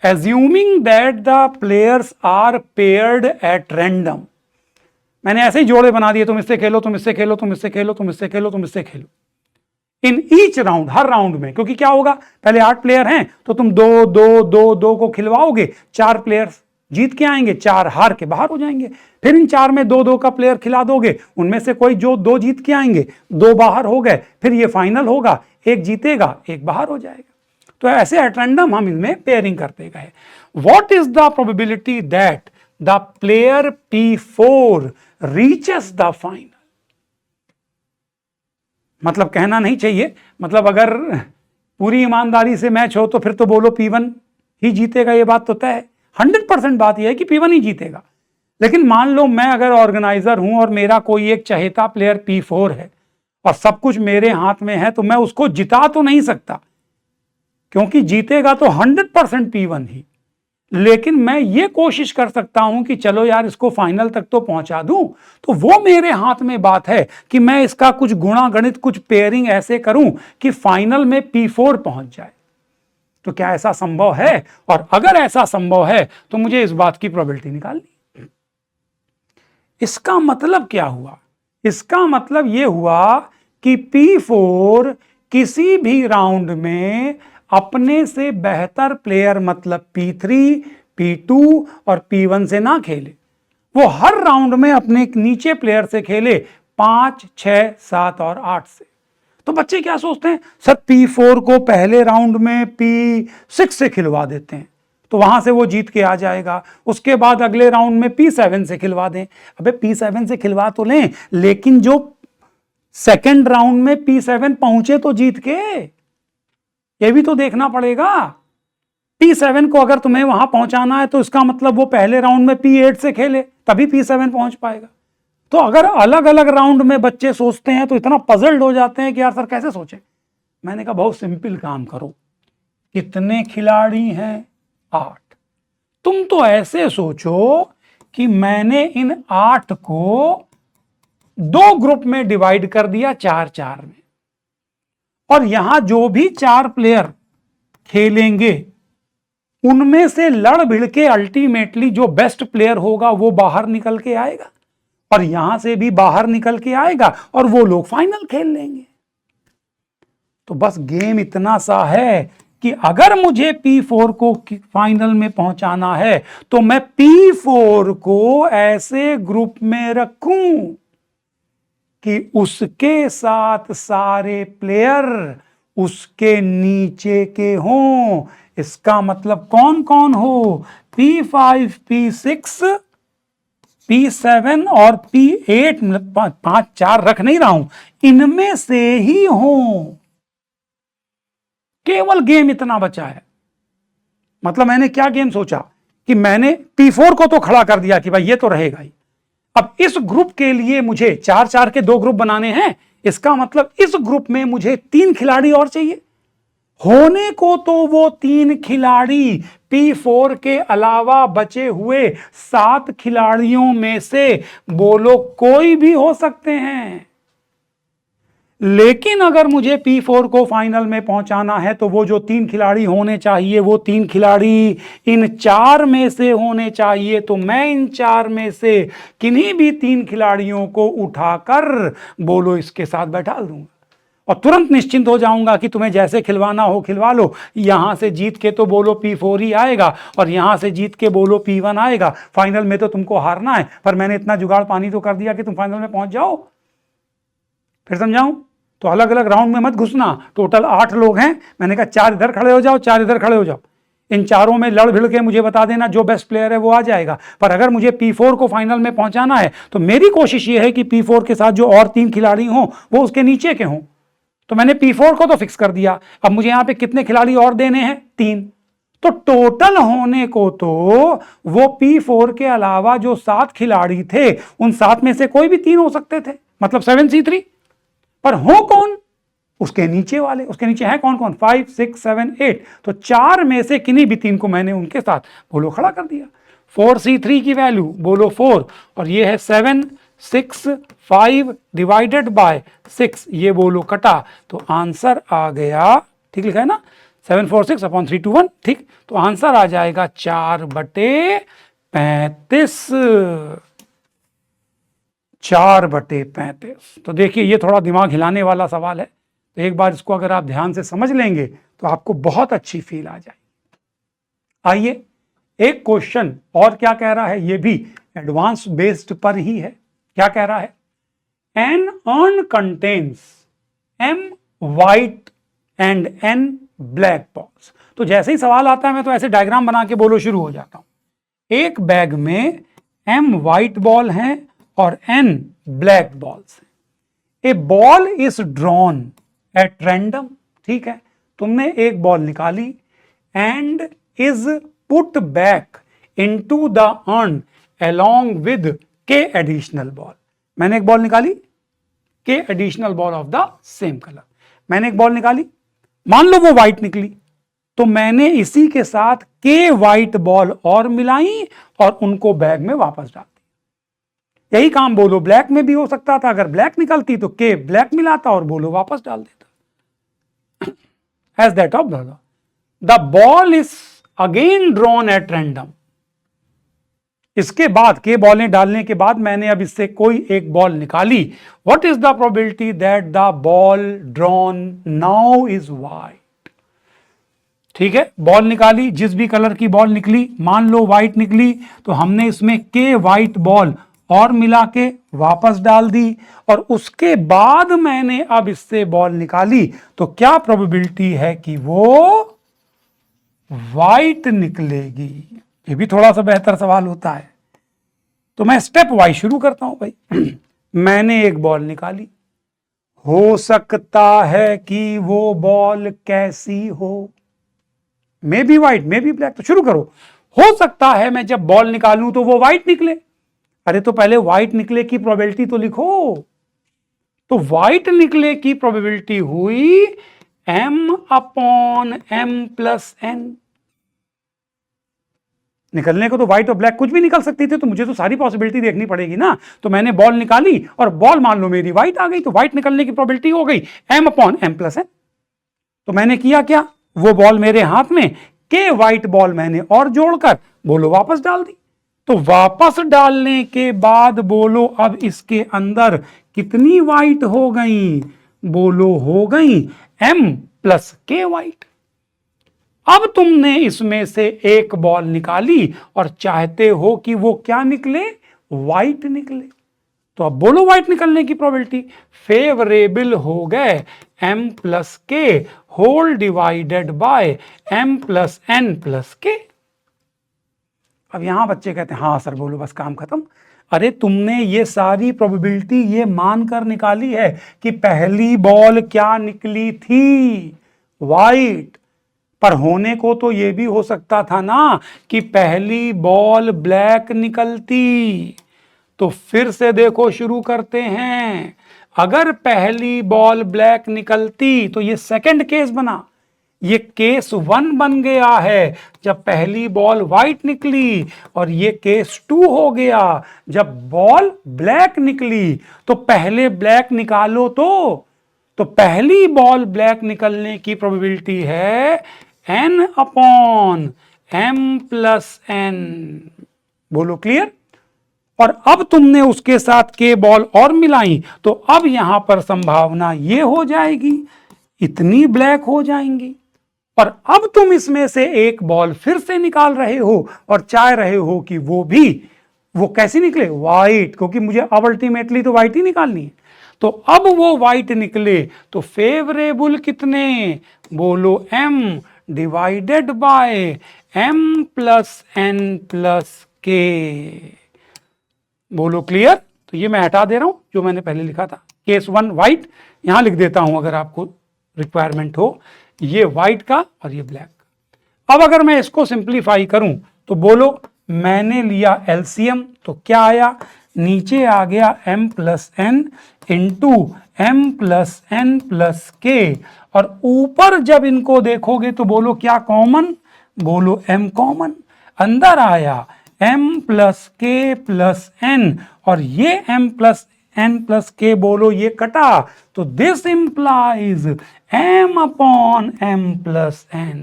Assuming that the players are paired at random, मैंने ऐसे ही जोड़े बना दिए, तुम इससे खेलो, तुम इससे खेलो, तुम इससे खेलो, तुम इससे खेलो, तुम इससे खेलो, in each round, her round में। क्योंकि क्या होगा, पहले 8 प्लेयर हैं तो तुम 2 2 2 2 को खिलवाओगे, 4 प्लेयर्स जीत के आएंगे, 4 हार के बाहर हो जाएंगे। फिर इन 4 में 2 2 का प्लेयर खिला दोगे, उनमें से कोई जो 2 जीत के आएंगे, 2 बाहर हो गए, फिर ये फाइनल होगा, 1 जीतेगा, 1 बाहर हो जाएगा। तो ऐसे एट रैंडम हम इनमें पेयरिंग करते गए। What is the probability that the player P4 reaches the final? मतलब कहना नहीं चाहिए, मतलब अगर पूरी ईमानदारी से मैच हो तो फिर तो बोलो P1 ही जीतेगा, ये बात तो तय है। 100% बात यह है कि P1 ही जीतेगा। लेकिन मान लो मैं अगर ऑर्गेनाइजर हूं और मेरा कोई एक चहेता प्लेयर P4 है और सब कुछ मेरे हाथ में है, तो मैं उसको जिता तो नहीं सकता, क्योंकि जीतेगा तो 100% P1 ही। लेकिन मैं ये कोशिश कर सकता हूं कि चलो यार इसको फाइनल तक तो पहुंचा दूं। तो वो मेरे हाथ में बात है कि मैं इसका कुछ गुणा गणित, कुछ पेयरिंग ऐसे करूं कि फाइनल में P4 पहुंच जाए। तो क्या ऐसा संभव है? और अगर ऐसा संभव है तो मुझे इस बात की प्रोबेबिलिटी निकालनी। इसका मतलब क्या हुआ? इसका मतलब यह हुआ कि P4 किसी भी राउंड में अपने से बेहतर प्लेयर, मतलब P3, P2 और P1 से ना खेले। वो हर राउंड में अपने नीचे प्लेयर से खेले, 5, 6, 7 और 8 से। तो बच्चे क्या सोचते हैं, सर P4 को पहले राउंड में P6 से खिलवा देते हैं तो वहां से वो जीत के आ जाएगा। उसके बाद अगले राउंड में P7 से खिलवा दें। अबे P7 से खिलवा तो लें, लेकिन जो सेकेंड राउंड में P7 पहुंचे तो जीत के, ये भी तो देखना पड़ेगा। P7 को अगर तुम्हें वहां पहुंचाना है तो इसका मतलब वो पहले राउंड में P8 से खेले, तभी P7 पहुंच पाएगा। तो अगर अलग अलग राउंड में बच्चे सोचते हैं तो इतना पजल्ड हो जाते हैं कि यार सर कैसे सोचे। मैंने कहा बहुत सिंपल काम करो। कितने खिलाड़ी हैं? 8। तुम तो ऐसे सोचो कि मैंने इन 8 को 2 ग्रुप में डिवाइड कर दिया, 4-4 में, और यहां जो भी 4 प्लेयर खेलेंगे उनमें से लड़ भिड़ के अल्टीमेटली जो बेस्ट प्लेयर होगा वो बाहर निकल के आएगा, और यहां से भी बाहर निकल के आएगा, और वो लोग फाइनल खेल लेंगे। तो बस गेम इतना सा है कि अगर मुझे P4 को फाइनल में पहुंचाना है तो मैं P4 को ऐसे ग्रुप में रखूं कि उसके साथ सारे प्लेयर उसके नीचे के हों। इसका मतलब कौन कौन हो? P5, P6, P7 और P8, मतलब 5, 4 रख नहीं रहा हूं, इनमें से ही हों। केवल गेम इतना बचा है। मतलब मैंने क्या गेम सोचा कि मैंने P4 को तो खड़ा कर दिया कि भाई ये तो रहेगा ही। अब इस ग्रुप के लिए मुझे 4-4 के 2 ग्रुप बनाने हैं। इसका मतलब इस ग्रुप में मुझे 3 खिलाड़ी और चाहिए। होने को तो वो 3 खिलाड़ी P4 के अलावा बचे हुए 7 खिलाड़ियों में से बोलो कोई भी हो सकते हैं। लेकिन अगर मुझे P4 को फाइनल में पहुंचाना है तो वो जो 3 खिलाड़ी होने चाहिए, वो 3 खिलाड़ी इन 4 में से होने चाहिए। तो मैं इन 4 में से किन्हीं भी 3 खिलाड़ियों को उठाकर बोलो इसके साथ बैठा दूंगा, और तुरंत निश्चिंत हो जाऊंगा कि तुम्हें जैसे खिलवाना हो खिलवा लो। यहां से जीत के तो बोलो P4 ही आएगा, और यहां से जीत के बोलो P1 आएगा। फाइनल में तो तुमको हारना है, पर मैंने इतना जुगाड़ पानी तो कर दिया कि तुम फाइनल में पहुंच जाओ। फिर समझाऊं? तो अलग अलग राउंड में मत घुसना। टोटल 8 लोग हैं, मैंने कहा 4 इधर खड़े हो जाओ, 4 इधर खड़े हो जाओ। इन चारों में लड़ भिड़ के मुझे बता देना जो बेस्ट प्लेयर है वो आ जाएगा। पर अगर मुझे P4 को फाइनल में पहुंचाना है तो मेरी कोशिश ये है कि P4 के साथ जो और 3 खिलाड़ी हों वो उसके नीचे के हों। तो मैंने P4 को तो फिक्स कर दिया। अब मुझे यहां पे कितने खिलाड़ी और देने हैं? 3। तो टोटल होने को तो वो P4 के अलावा जो 7 खिलाड़ी थे उन 7 में से कोई भी 3 हो सकते थे, मतलब 7C3। पर हो कौन? उसके नीचे वाले। उसके नीचे है कौन कौन? 5, 6, 7, 8। तो 4 में से किन्हीं भी 3 को मैंने उनके साथ बोलो खड़ा कर दिया। 4C3 की वैल्यू बोलो 4, और ये है 7, 6, 5 डिवाइडेड बाय 6, ये बोलो कटा, तो आंसर आ गया, ठीक लिखा है ना, 746/321, ठीक, तो आंसर आ जाएगा 4/35, 4/35। तो देखिए ये थोड़ा दिमाग हिलाने वाला सवाल है, तो एक बार इसको अगर आप ध्यान से समझ लेंगे तो आपको बहुत अच्छी फील आ जाएगी। आइए एक क्वेश्चन और क्या कह रहा है, ये भी एडवांस बेस्ड पर ही है। क्या कह रहा है, an urn contains m white and n black balls. तो जैसे ही सवाल आता है मैं तो ऐसे डायग्राम बना के बोलो शुरू हो जाता हूं। एक बैग में m व्हाइट बॉल हैं और n ब्लैक बॉल्स हैं। A ball is drawn at random, ठीक है, तुमने एक बॉल निकाली and is put back into the urn along with k additional ball. मैंने एक बॉल निकाली, k additional ball of the same colour. मैंने एक बॉल निकाली, मान लो वो व्हाइट निकली, तो मैंने इसी के साथ k व्हाइट बॉल और मिलाई और उनको बैग में वापस डाल दी। यही काम बोलो ब्लैक में भी हो सकता था, अगर ब्लैक निकलती तो k ब्लैक मिलाता और बोलो वापस डाल देता। As that of the ball is again drawn at random. इसके बाद के बॉलें डालने के बाद मैंने अब इससे कोई एक बॉल निकाली। What is the probability that the ball drawn now is white. ठीक है, बॉल निकाली, जिस भी कलर की बॉल निकली, मान लो व्हाइट निकली, तो हमने इसमें के व्हाइट बॉल और मिला के वापस डाल दी, और उसके बाद मैंने अब इससे बॉल निकाली, तो क्या प्रोबेबिलिटी है कि वो व्हाइट निकलेगी। ये भी थोड़ा सा बेहतर सवाल होता है। तो मैं स्टेप वाइज शुरू करता हूं भाई। मैंने एक बॉल निकाली, हो सकता है कि वो बॉल कैसी हो, may be white may be black. तो शुरू करो। हो सकता है मैं जब बॉल निकालूं तो वो व्हाइट निकले। अरे तो पहले व्हाइट निकले की प्रोबेबिलिटी तो लिखो। तो व्हाइट निकले की प्रोबेबिलिटी हुई m/m+n। निकलने को तो व्हाइट और ब्लैक कुछ भी निकल सकती थी, तो मुझे तो सारी पॉसिबिलिटी देखनी पड़ेगी ना। तो मैंने बॉल निकाली और बॉल मान लो मेरी व्हाइट आ गई, तो व्हाइट निकलने की प्रोबेबिलिटी हो गई m/m+n। तो मैंने किया क्या, वो बॉल मेरे हाथ में, के व्हाइट बॉल मैंने और जोड़कर बोलो वापस डाल दी। तो वापस डालने के बाद बोलो अब इसके अंदर कितनी व्हाइट हो गई, बोलो हो गई m+k व्हाइट। अब तुमने इसमें से एक बॉल निकाली और चाहते हो कि वो क्या निकले, व्हाइट निकले। तो अब बोलो व्हाइट निकलने की प्रोबेबिलिटी फेवरेबल हो गए m+k whole divided by m+n+k। अब यहां बच्चे कहते हैं हाँ सर बोलो बस काम खत्म। अरे तुमने ये सारी प्रोबेबिलिटी ये मानकर निकाली है कि पहली बॉल क्या निकली थी, व्हाइट। पर होने को तो ये भी हो सकता था ना कि पहली बॉल ब्लैक निकलती। तो फिर से देखो शुरू करते हैं। अगर पहली बॉल ब्लैक निकलती तो ये सेकंड केस बना, ये केस 1 बन गया है जब पहली बॉल व्हाइट निकली, और ये केस 2 हो गया जब बॉल ब्लैक निकली। तो पहले ब्लैक निकालो, तो पहली बॉल ब्लैक निकलने की प्रोबेबिलिटी है n/m+n। बोलो क्लियर। और अब तुमने उसके साथ के बॉल और मिलाई, तो अब यहां पर संभावना ये हो जाएगी, इतनी ब्लैक हो जाएंगी। और अब तुम इसमें से एक बॉल फिर से निकाल रहे हो और चाह रहे हो कि वो कैसी निकले, व्हाइट, क्योंकि मुझे अब अल्टीमेटली तो व्हाइट ही निकालनी है। तो अब वो व्हाइट निकले तो फेवरेबल कितने, बोलो m डिवाइडेड बाय m+n+k। बोलो क्लियर। तो ये मैं हटा दे रहा हूं जो मैंने पहले लिखा था, केस 1 व्हाइट, यहां लिख देता हूं अगर आपको रिक्वायरमेंट हो, ये व्हाइट का और ये ब्लैक का। अब अगर मैं इसको सिंप्लीफाई करूं तो बोलो मैंने लिया एलसीएम, तो क्या आया, नीचे आ गया m+n इंटू m+n+k, और ऊपर जब इनको देखोगे तो बोलो क्या कॉमन, बोलो m कॉमन। अंदर आया m प्लस के प्लस n, और ये m plus n plus k बोलो ये कटा, तो this implies m upon m plus n।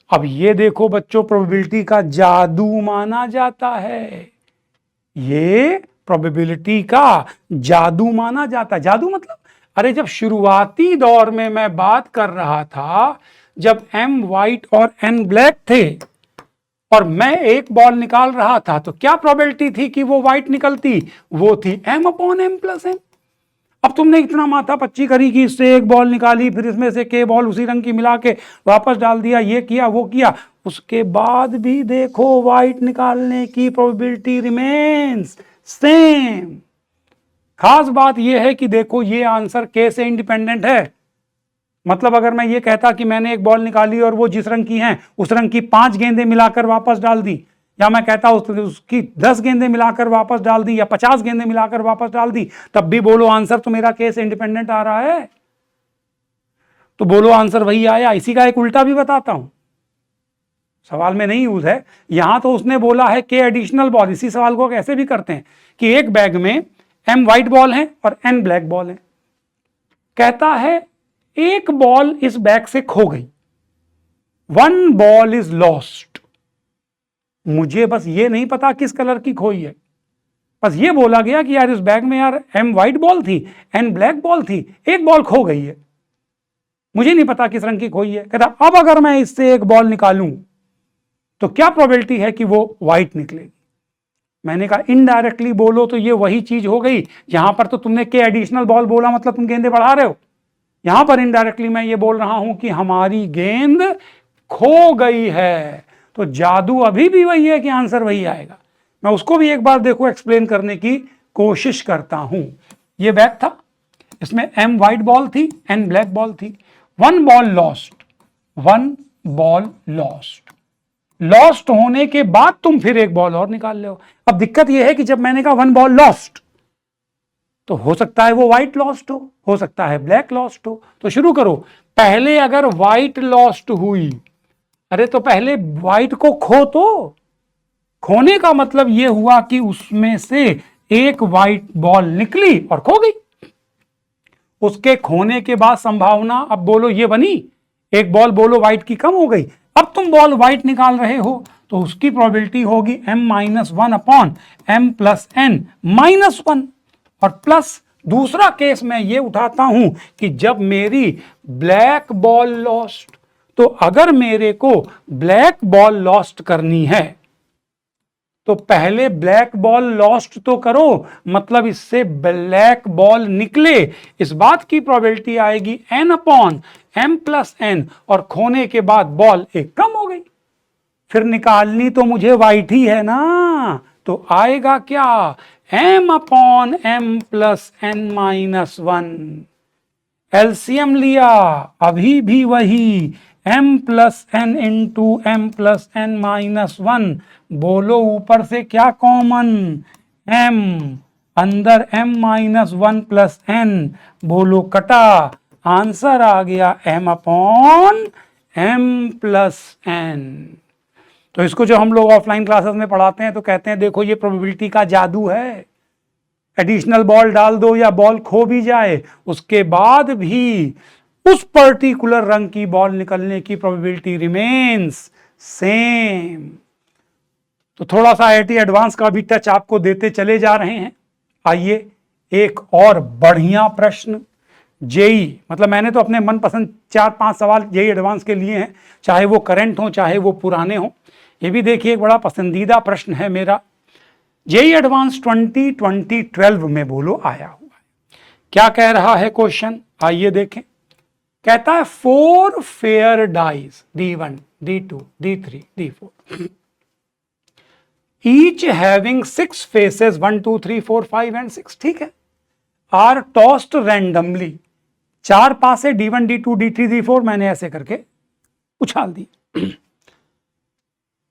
अब ये देखो बच्चों, प्रोबेबिलिटी का जादू माना जाता है, ये प्रोबेबिलिटी का जादू माना जाता है। जादू मतलब, अरे जब शुरुआती दौर में मैं बात कर रहा था, जब m व्हाइट और n ब्लैक थे और मैं एक बॉल निकाल रहा था, तो क्या प्रोबेबिलिटी थी कि वो व्हाइट निकलती? वो थी m upon m plus n। अब तुमने इतना माथा पच्ची करी कि इससे एक बॉल निकाली, फिर इसमें से के बॉल उसी रंग की मिला के वापस डाल दिया, ये किया वो किया, उसके बाद भी देखो व्हाइट निकालने की प्रोबेबिलिटी रिमेन्स सेम। खास बात यह है कि देखो ये आंसर के से इंडिपेंडेंट है। मतलब अगर मैं ये कहता कि मैंने एक बॉल निकाली और वो जिस रंग की है उस रंग की 5 गेंदें मिलाकर वापस डाल दी, या मैं कहता उसकी 10 गेंदें मिलाकर वापस डाल दी, या 50 गेंदें मिलाकर वापस डाल दी, तब भी बोलो आंसर तो मेरा के से इंडिपेंडेंट आ रहा है। तो बोलो आंसर वही आया। इसी का एक उल्टा भी बताता हूं, सवाल में नहीं यूज है, यहां तो उसने बोला है के एडिशनल बॉल। इसी सवाल को कैसे भी करते हैं कि एक बैग में m व्हाइट बॉल है और n ब्लैक बॉल है, कहता है एक बॉल इस बैग से खो गई, 1 बॉल इज लॉस्ट। मुझे बस ये नहीं पता किस कलर की खोई है, बस ये बोला गया कि यार इस बैग में यार m व्हाइट बॉल थी, n ब्लैक बॉल थी, एक बॉल खो गई है, मुझे नहीं पता किस रंग की खोई है। कहता अब अगर मैं इससे एक बॉल निकालूं तो क्या प्रोबेबिलिटी है कि वो व्हाइट निकलेगी? मैंने कहा इनडायरेक्टली बोलो तो ये वही चीज हो गई। यहां पर तो तुमने के एडिशनल बॉल बोला, मतलब तुम गेंदें बढ़ा रहे हो। यहां पर इनडायरेक्टली मैं ये बोल रहा हूं कि हमारी गेंद खो गई है। तो जादू अभी भी वही है कि आंसर वही आएगा। मैं उसको भी एक बार देखो एक्सप्लेन करने की कोशिश करता हूं। ये बैग था, इसमें m व्हाइट बॉल थी, n ब्लैक बॉल थी, 1 ball lost, 1 ball lost. Lost होने के बाद तुम फिर एक बॉल और निकाल ले हो। अब दिक्कत यह है कि जब मैंने कहा 1 बॉल लॉस्ट, तो हो सकता है वो व्हाइट लॉस्ट हो सकता है ब्लैक लॉस्ट हो। तो शुरू करो। पहले अगर व्हाइट लॉस्ट हुई, अरे तो पहले व्हाइट को खो, तो खोने का मतलब यह हुआ कि उसमें से एक व्हाइट बॉल निकली और खो गई। उसके खोने के बाद संभावना अब बोलो ये बनी, एक बॉल बोलो व्हाइट की कम हो गई। अब तुम बॉल व्हाइट निकाल रहे हो तो उसकी प्रोबेबिलिटी होगी m-1 upon m plus n -1। और प्लस दूसरा केस मैं ये उठाता हूं कि जब मेरी ब्लैक बॉल लॉस्ट, तो अगर मेरे को ब्लैक बॉल लॉस्ट करनी है तो पहले ब्लैक बॉल लॉस्ट तो करो, मतलब इससे ब्लैक बॉल निकले, इस बात की प्रोबेबिलिटी आएगी n upon m plus n, और खोने के बाद बॉल एक कम हो गई। फिर निकालनी तो मुझे व्हाइट ही है ना, तो आएगा क्या, m upon m plus n -1। LCM लिया, अभी भी वही m plus n into m plus n -1। बोलो ऊपर से क्या कॉमन, m, अंदर m -1 प्लस n, बोलो कटा, आंसर आ गया m upon m plus n। तो इसको जो हम लोग ऑफलाइन क्लासेस में पढ़ाते हैं तो कहते हैं देखो ये प्रोबेबिलिटी का जादू है। एडिशनल बॉल डाल दो या बॉल खो भी जाए, उसके बाद भी उस पर्टिकुलर रंग की बॉल निकलने की प्रोबेबिलिटी रिमेन्स सेम। तो थोड़ा सा IIT एडवांस का भी टच आपको देते चले जा रहे हैं। आइए एक और बढ़िया प्रश्न, जेई, मतलब मैंने तो अपने मनपसंद 4-5 सवाल जेई एडवांस के लिए हैं, चाहे वो करंट हो चाहे वो पुराने हो। ये भी देखिए एक बड़ा पसंदीदा प्रश्न है मेरा, जेई एडवांस 2012 में बोलो आया हुआ है। क्या कह रहा है क्वेश्चन, आइए देखें। कहता है 4 fair dice D1, D2, D3, D4 each having 6 faces 1 2 3 4 5 and 6, ठीक है, are tossed randomly। 4 पासे D1, D2, D3, D4 मैंने ऐसे करके उछाल दी।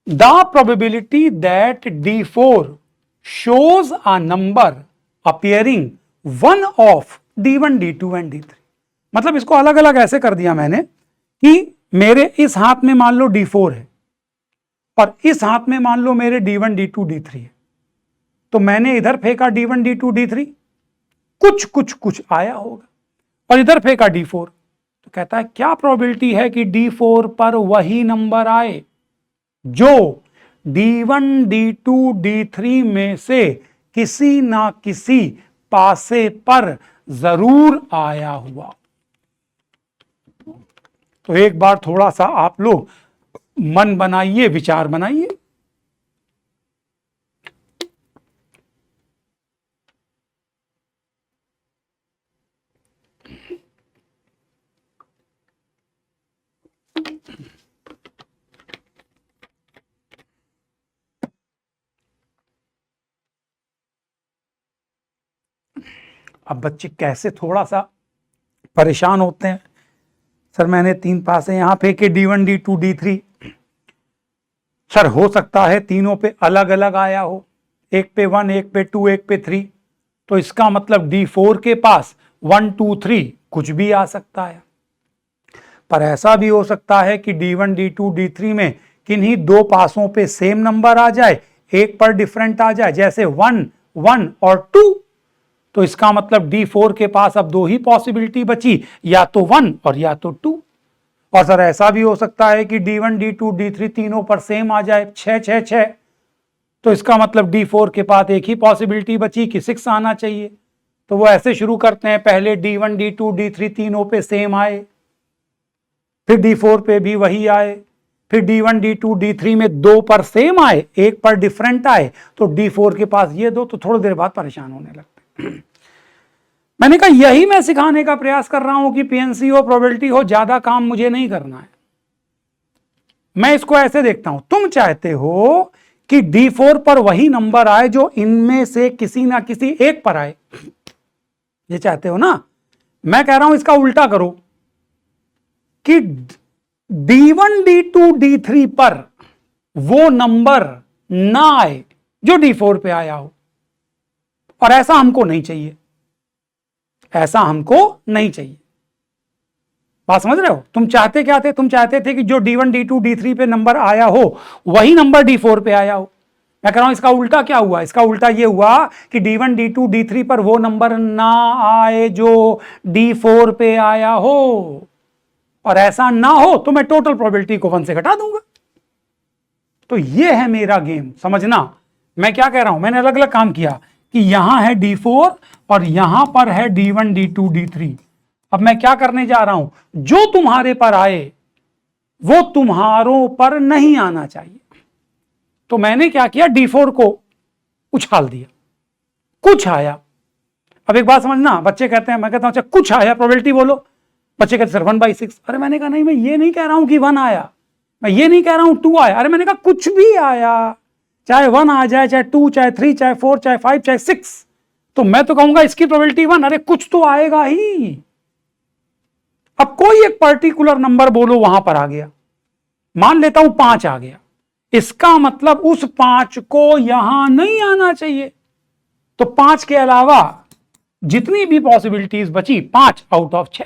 The probability that D4 shows a number appearing one of D1, D2 and D3। मतलब इसको अलग अलग ऐसे कर दिया मैंने कि मेरे इस हाथ में मान लो D4 है और इस हाथ में मान लो मेरे D1 D2 D3 है, तो मैंने इधर फेंका D1 D2 D3, कुछ कुछ कुछ आया होगा, और इधर फेंका D4, तो कहता है क्या प्रोबेबिलिटी है कि D4 पर वही नंबर आए जो D1 D2 D3 में से किसी ना किसी पासे पर जरूर आया हुआ। तो एक बार थोड़ा सा आप लोग मन बनाइए, विचार बनाइए। अब बच्चे कैसे थोड़ा सा परेशान होते हैं, सर मैंने 3 पासे यहां फेंके D1 D2 D3, सर हो सकता है तीनों पे अलग अलग आया हो, एक पे 1, एक पे 2, एक पे 3, तो इसका मतलब D4 के पास 1 2 3 कुछ भी आ सकता है। पर ऐसा भी हो सकता है कि D1 D2 D3 में किन्हीं 2 पासों पे सेम नंबर आ जाए, एक पर डिफरेंट आ जाए, जैसे 1 1 और 2, तो इसका मतलब D4 के पास अब 2 ही पॉसिबिलिटी बची, या तो 1 और या तो 2। और सर ऐसा भी हो सकता है कि D1 D2 D3 तीनों पर सेम आ जाए, 6 6 6, तो इसका मतलब D4 के पास एक ही पॉसिबिलिटी बची कि 6 आना चाहिए। तो वो ऐसे शुरू करते हैं, पहले D1 D2 D3 तीनों पे सेम आए, फिर D4 पे भी वही आए, फिर D1 D2 D3 में 2 पर सेम आए, एक पर डिफरेंट आए, तो D4 के पास ये 2, तो थोड़ी देर बाद परेशान होने लगते। मैंने कहा यही मैं सिखाने का प्रयास कर रहा हूं कि पीएनसी हो, प्रोबेबिलिटी हो, ज्यादा काम मुझे नहीं करना है। मैं इसको ऐसे देखता हूं, तुम चाहते हो कि D4 पर वही नंबर आए जो इनमें से किसी ना किसी एक पर आए, ये चाहते हो ना। मैं कह रहा हूं इसका उल्टा करो कि D1 D2 D3 पर वो नंबर ना आए जो D4 पे आया हो, और ऐसा हमको नहीं चाहिए, ऐसा हमको नहीं चाहिए। बात समझ रहे हो? तुम चाहते क्या थे? तुम चाहते थे कि जो D1 D2 D3 पे नंबर आया हो वही नंबर D4 पे आया हो। मैं कह रहा हूं इसका उल्टा क्या हुआ, इसका उल्टा ये हुआ कि D1 D2 D3 पर वो नंबर ना आए जो D4 पे आया हो, और ऐसा ना हो तो मैं टोटल प्रोबेबिलिटी को 1 से घटा दूंगा। तो ये है मेरा गेम, समझना मैं क्या कह रहा हूं। मैंने अलग अलग काम किया कि यहां है D4 और यहां पर है D1 D2 D3। अब मैं क्या करने जा रहा हूं, जो तुम्हारे पर आए वो तुम्हारों पर नहीं आना चाहिए। तो मैंने क्या किया, D4 को उछाल दिया, कुछ आया। अब एक बात समझना, बच्चे कहते हैं, मैं कहता हूं अच्छा कुछ आया, प्रोबेबिलिटी बोलो। बच्चे कहते सर 1/6। अरे मैंने कहा नहीं, मैं ये नहीं कह रहा हूं कि 1 आया, मैं ये नहीं कह रहा हूं 2 आया। अरे मैंने कहा कुछ भी आया, चाहे 1 आ जाए, चाहे 2, चाहे 3, चाहे 4, चाहे 5, चाहे 6, तो मैं तो कहूंगा इसकी प्रोबेबिलिटी 1। अरे कुछ तो आएगा ही। अब कोई एक पर्टिकुलर नंबर बोलो वहां पर आ गया, मान लेता हूं 5 आ गया, इसका मतलब उस 5 को यहां नहीं आना चाहिए। तो 5 के अलावा जितनी भी पॉसिबिलिटीज बची 5 आउट ऑफ 6,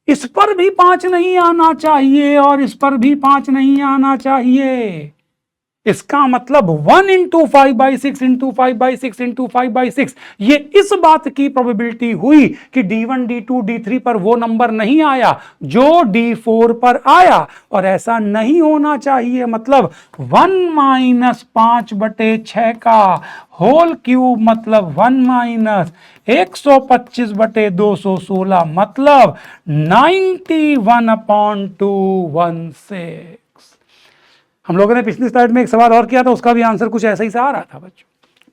इस पर भी 5 नहीं आना चाहिए और इस पर भी 5 नहीं आना चाहिए। इसका मतलब 1 इंटू 5/6 इंटू 5/6 इंटू 5/6, ये इस बात की प्रोबेबिलिटी हुई कि D1 D2 D3 पर वो नंबर नहीं आया जो D4 पर आया, और ऐसा नहीं होना चाहिए। मतलब 1 - 5/6 का होल क्यूब, मतलब 1 - 125/216, मतलब 91/216। हम लोगों ने पिछली स्लाइड में एक सवाल और किया था, उसका भी आंसर कुछ ऐसा ही सा आ रहा था बच्चों,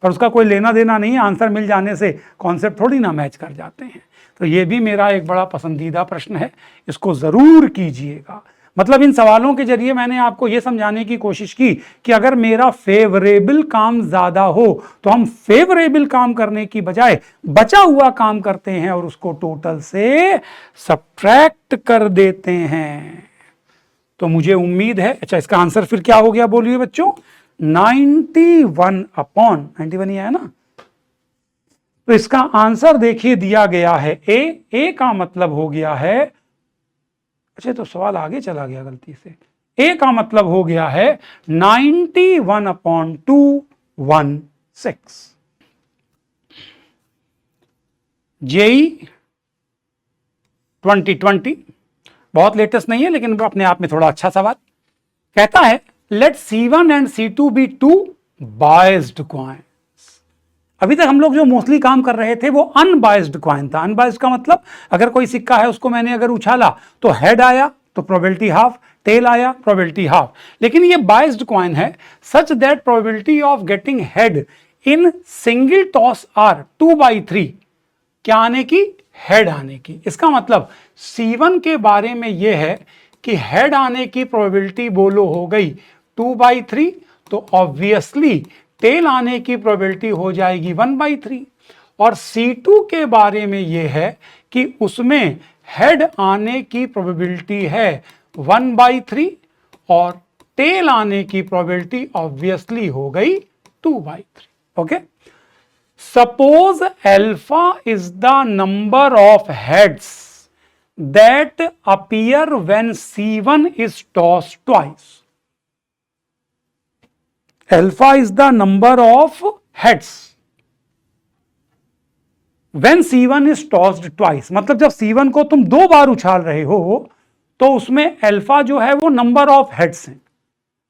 पर उसका कोई लेना देना नहीं है, आंसर मिल जाने से कॉन्सेप्ट थोड़ी ना मैच कर जाते हैं। तो ये भी मेरा एक बड़ा पसंदीदा प्रश्न है, इसको जरूर कीजिएगा। मतलब इन सवालों के जरिए मैंने आपको यह समझाने की कोशिश की कि अगर मेरा फेवरेबल काम ज्यादा हो तो हम फेवरेबल काम करने की बजाय बचा हुआ काम करते हैं और उसको टोटल से सब्ट्रैक्ट कर देते हैं। तो मुझे उम्मीद है, अच्छा इसका आंसर फिर क्या हो गया बोलिए बच्चों, 91/91 ही है ना। तो इसका आंसर देखिए दिया गया है ए का मतलब हो गया है, अच्छा तो सवाल आगे चला गया गलती से, ए का मतलब हो गया है 91/216। जेई 2020 बहुत लेटेस्ट नहीं है लेकिन अपने आप में थोड़ा अच्छा सवाल। कहता है let C1 and C2 be two biased coins. अभी तक हम लोग जो मोस्टली काम कर रहे थे वो अनबायस्ड कॉइन था। अनबायस्ड का मतलब अगर कोई सिक्का है उसको मैंने अगर उछाला तो हेड आया तो प्रोबेबिलिटी हाफ, टेल आया प्रोबेबिलिटी हाफ। लेकिन ये बायस्ड कॉइन है such that probability of getting head in single toss are 2/3। क्या आने की? हेड आने की। इसका मतलब C1 के बारे में यह है कि हेड आने की प्रोबेबिलिटी बोलो हो गई 2/3, तो ऑब्वियसली टेल आने की प्रोबेबिलिटी हो जाएगी 1/3। और C2 के बारे में यह है कि उसमें हेड आने की प्रोबेबिलिटी है 1/3 और टेल आने की प्रोबेबिलिटी ऑब्वियसली हो गई 2/3। Okay, suppose alpha is the number of heads that appear when C1 is tossed twice. Alpha is the number of heads when C1 is tossed twice। मतलब जब C1 को तुम 2 बार उछाल रहे हो तो उसमें अल्फा जो है वो नंबर ऑफ हेड्स है।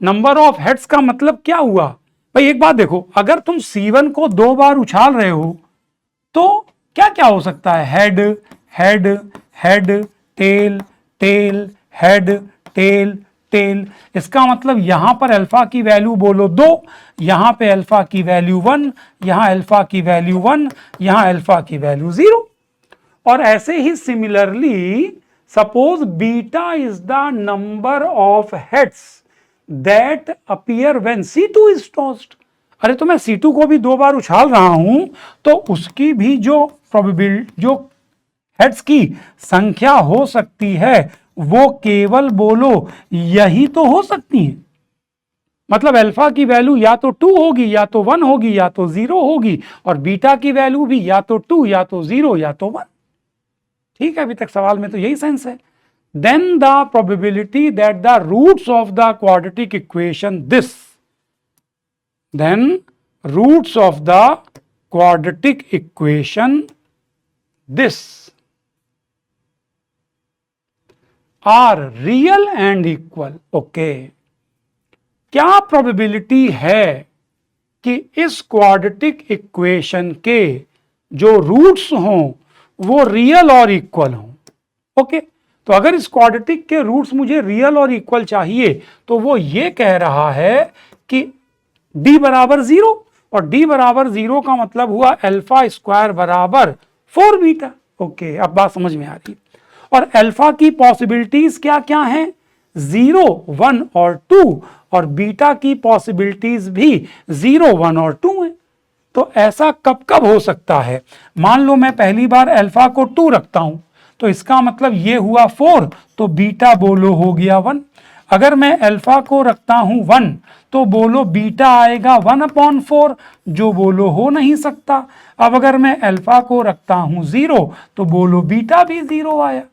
नंबर ऑफ हेड्स का मतलब क्या हुआ भाई? एक बात देखो, अगर तुम C1 को 2 बार उछाल रहे हो तो क्या क्या हो सकता है? Head head head, tail tail, head tail tail. इसका मतलब यहां पर अल्फा की वैल्यू बोलो 2, यहां पे अल्फा की वैल्यू 1, यहां अल्फा की वैल्यू 1, यहां अल्फा की वैल्यू 0। और ऐसे ही similarly suppose beta is the number of heads that appear when C2 is tossed. अरे तो मैं C2 को भी 2 बार उछाल रहा हूं तो उसकी भी जो प्रोबेबिलिटी, जो हेड्स की संख्या हो सकती है वो केवल बोलो यही तो हो सकती है। मतलब अल्फा की वैल्यू या तो 2 होगी या तो 1 होगी या तो 0 होगी, और बीटा की वैल्यू भी या तो 2 या तो 0 या तो 1। ठीक है, अभी तक सवाल में तो यही सेंस है। then the probability that the roots of the quadratic equation this, then roots of the quadratic equation this are real and equal। Okay, क्या प्रोबेबिलिटी है कि इस क्वाड्रेटिक इक्वेशन के जो रूट्स हों वो रियल और इक्वल हों। ओके, तो अगर इस क्वाड्रेटिक के रूट्स मुझे रियल और इक्वल चाहिए तो वो ये कह रहा है कि d बराबर 0, और d बराबर 0 का मतलब हुआ अल्फा स्क्वायर बराबर 4 बीटा। ओके, अब बात समझ में आ रही है। और अल्फा की पॉसिबिलिटीज क्या क्या हैं? 0, 1 और 2, और बीटा की पॉसिबिलिटीज भी 0, 1 और 2 हैं। तो ऐसा कब कब हो सकता है? मान लो मैं पहली बार अल्फा को 2 रखता हूं तो इसका मतलब ये हुआ 4, तो बीटा बोलो हो गया 1। अगर मैं अल्फा को रखता हूं 1 तो बोलो बीटा आएगा 1/4, जो बोलो हो नहीं सकता। अब अगर मैं अल्फा को रखता हूं 0 तो बोलो बीटा भी 0 आया।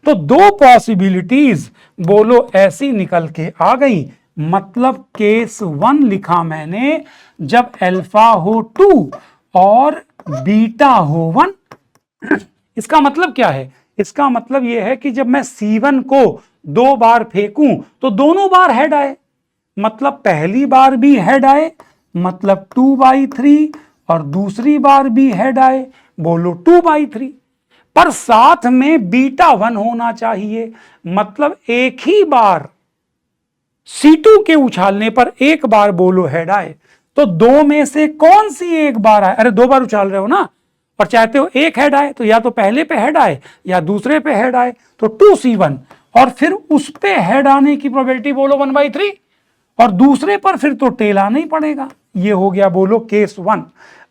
तो 2 पॉसिबिलिटीज बोलो ऐसी निकल के आ गई। मतलब केस 1 लिखा मैंने जब अल्फा हो 2 और बीटा हो 1। इसका मतलब क्या है? इसका मतलब यह है कि जब मैं C1 को 2 बार फेंकूं तो दोनों बार हेड आए। मतलब पहली बार भी हेड आए मतलब 2/3, और दूसरी बार भी हेड आए बोलो 2/3। पर साथ में बीटा 1 होना चाहिए। मतलब एक ही बार C2 के उछालने पर एक बार बोलो हेड आए, तो 2 में से कौन सी एक बार आए? अरे 2 बार उछाल रहे हो ना, और चाहते हो एक हेड आए, तो या तो पहले पे हेड आए या दूसरे पे हेड आए, तो 2C1, और फिर उस पे हेड आने की प्रोबेबिलिटी बोलो 1/3, और दूसरे पर फिर तो टेल आना ही पड़ेगा। ये हो गया बोलो केस 1।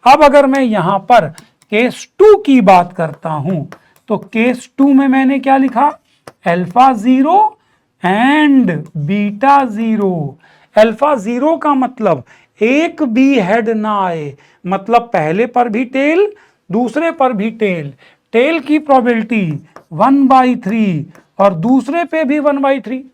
अब अगर मैं यहां पर केस 2 की बात करता हूं तो केस 2 में मैंने क्या लिखा? Alpha 0 and beta 0। अल्फा 0 का मतलब एक भी हेड ना आए, मतलब पहले पर भी टेल दूसरे पर भी टेल। टेल की प्रोबेबिलिटी 1/3 और दूसरे पे भी 1/3।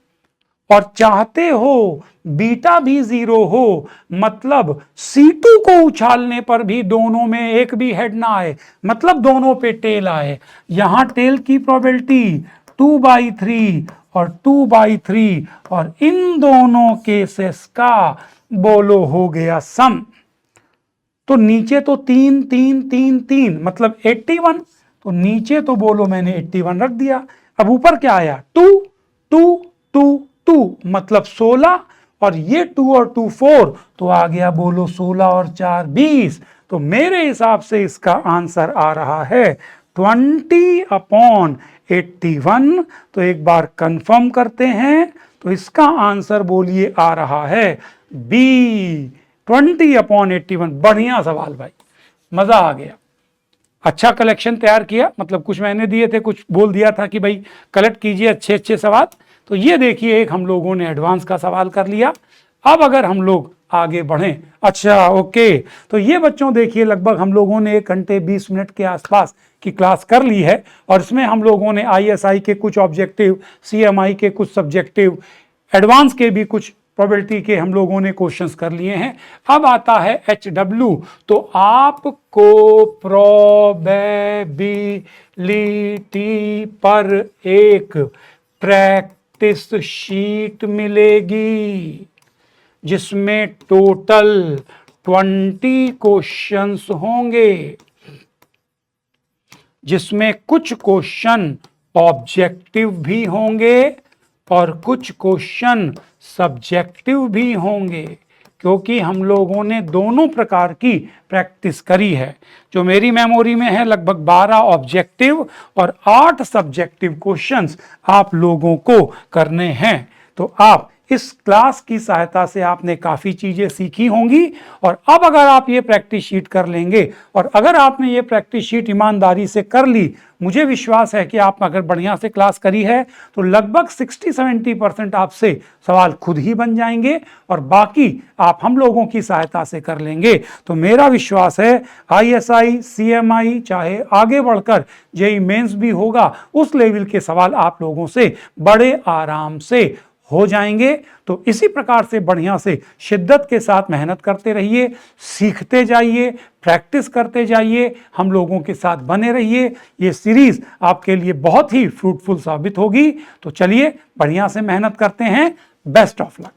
और चाहते हो बीटा भी 0 हो, मतलब C2 को उछालने पर भी दोनों में एक भी हेड ना आए, मतलब दोनों पे टेल आए। यहां टेल की प्रोबेबिलिटी 2/3 और 2/3, और इन दोनों केसेस का बोलो हो गया सम। तो नीचे तो 3 3 3 3 मतलब 81, तो नीचे तो बोलो मैंने 81 रख दिया। अब ऊपर क्या आया 2 2 2 2 मतलब 16, और ये 2 और 2 4, तो आ गया बोलो 16 और 4 20। तो मेरे हिसाब से इसका आंसर आ रहा है 20/81। तो एक बार कंफर्म करते हैं, तो इसका आंसर बोलिए आ रहा है बी 20/81। बढ़िया सवाल भाई, मजा आ गया। अच्छा कलेक्शन तैयार किया, मतलब कुछ मैंने दिए थे, कुछ बोल दिया था कि भाई कलेक्ट कीजिए अच्छे अच्छे सवाल। तो ये देखिए एक हम लोगों ने एडवांस का सवाल कर लिया। अब अगर हम लोग आगे बढ़ें, अच्छा ओके, तो ये बच्चों देखिए लगभग हम लोगों ने 1 घंटे 20 मिनट के आसपास की क्लास कर ली है, और इसमें हम लोगों ने ISI के कुछ ऑब्जेक्टिव, CMI के कुछ सब्जेक्टिव, एडवांस के भी कुछ प्रोबेबिलिटी के हम लोगों ने क्वेश्चंस कर लिए हैं। अब आता है HW। तो आपको प्रोबेबिलिटी पर एक प्रैक्टिस शीट मिलेगी जिसमें टोटल 20 क्वेश्चंस होंगे, जिसमें कुछ क्वेश्चन ऑब्जेक्टिव भी होंगे और कुछ क्वेश्चन सब्जेक्टिव भी होंगे, क्योंकि हम लोगों ने दोनों प्रकार की प्रैक्टिस करी है। जो मेरी मेमोरी में है लगभग 12 ऑब्जेक्टिव और 8 सब्जेक्टिव क्वेश्चंस आप लोगों को करने हैं। तो आप इस क्लास की सहायता से आपने काफ़ी चीज़ें सीखी होंगी, और अब अगर आप ये प्रैक्टिस शीट कर लेंगे, और अगर आपने ये प्रैक्टिस शीट ईमानदारी से कर ली, मुझे विश्वास है कि आप अगर बढ़िया से क्लास करी है तो लगभग 60-70% आपसे सवाल खुद ही बन जाएंगे, और बाकी आप हम लोगों की सहायता से कर लेंगे। तो मेरा विश्वास है ISI CMI चाहे आगे बढ़कर JEE मेंस भी होगा, उस लेवल के सवाल आप लोगों से बड़े आराम से हो जाएंगे। तो इसी प्रकार से बढ़िया से शिद्दत के साथ मेहनत करते रहिए, सीखते जाइए, प्रैक्टिस करते जाइए, हम लोगों के साथ बने रहिए। ये सीरीज आपके लिए बहुत ही फ्रूटफुल साबित होगी। तो चलिए बढ़िया से मेहनत करते हैं। Best of luck.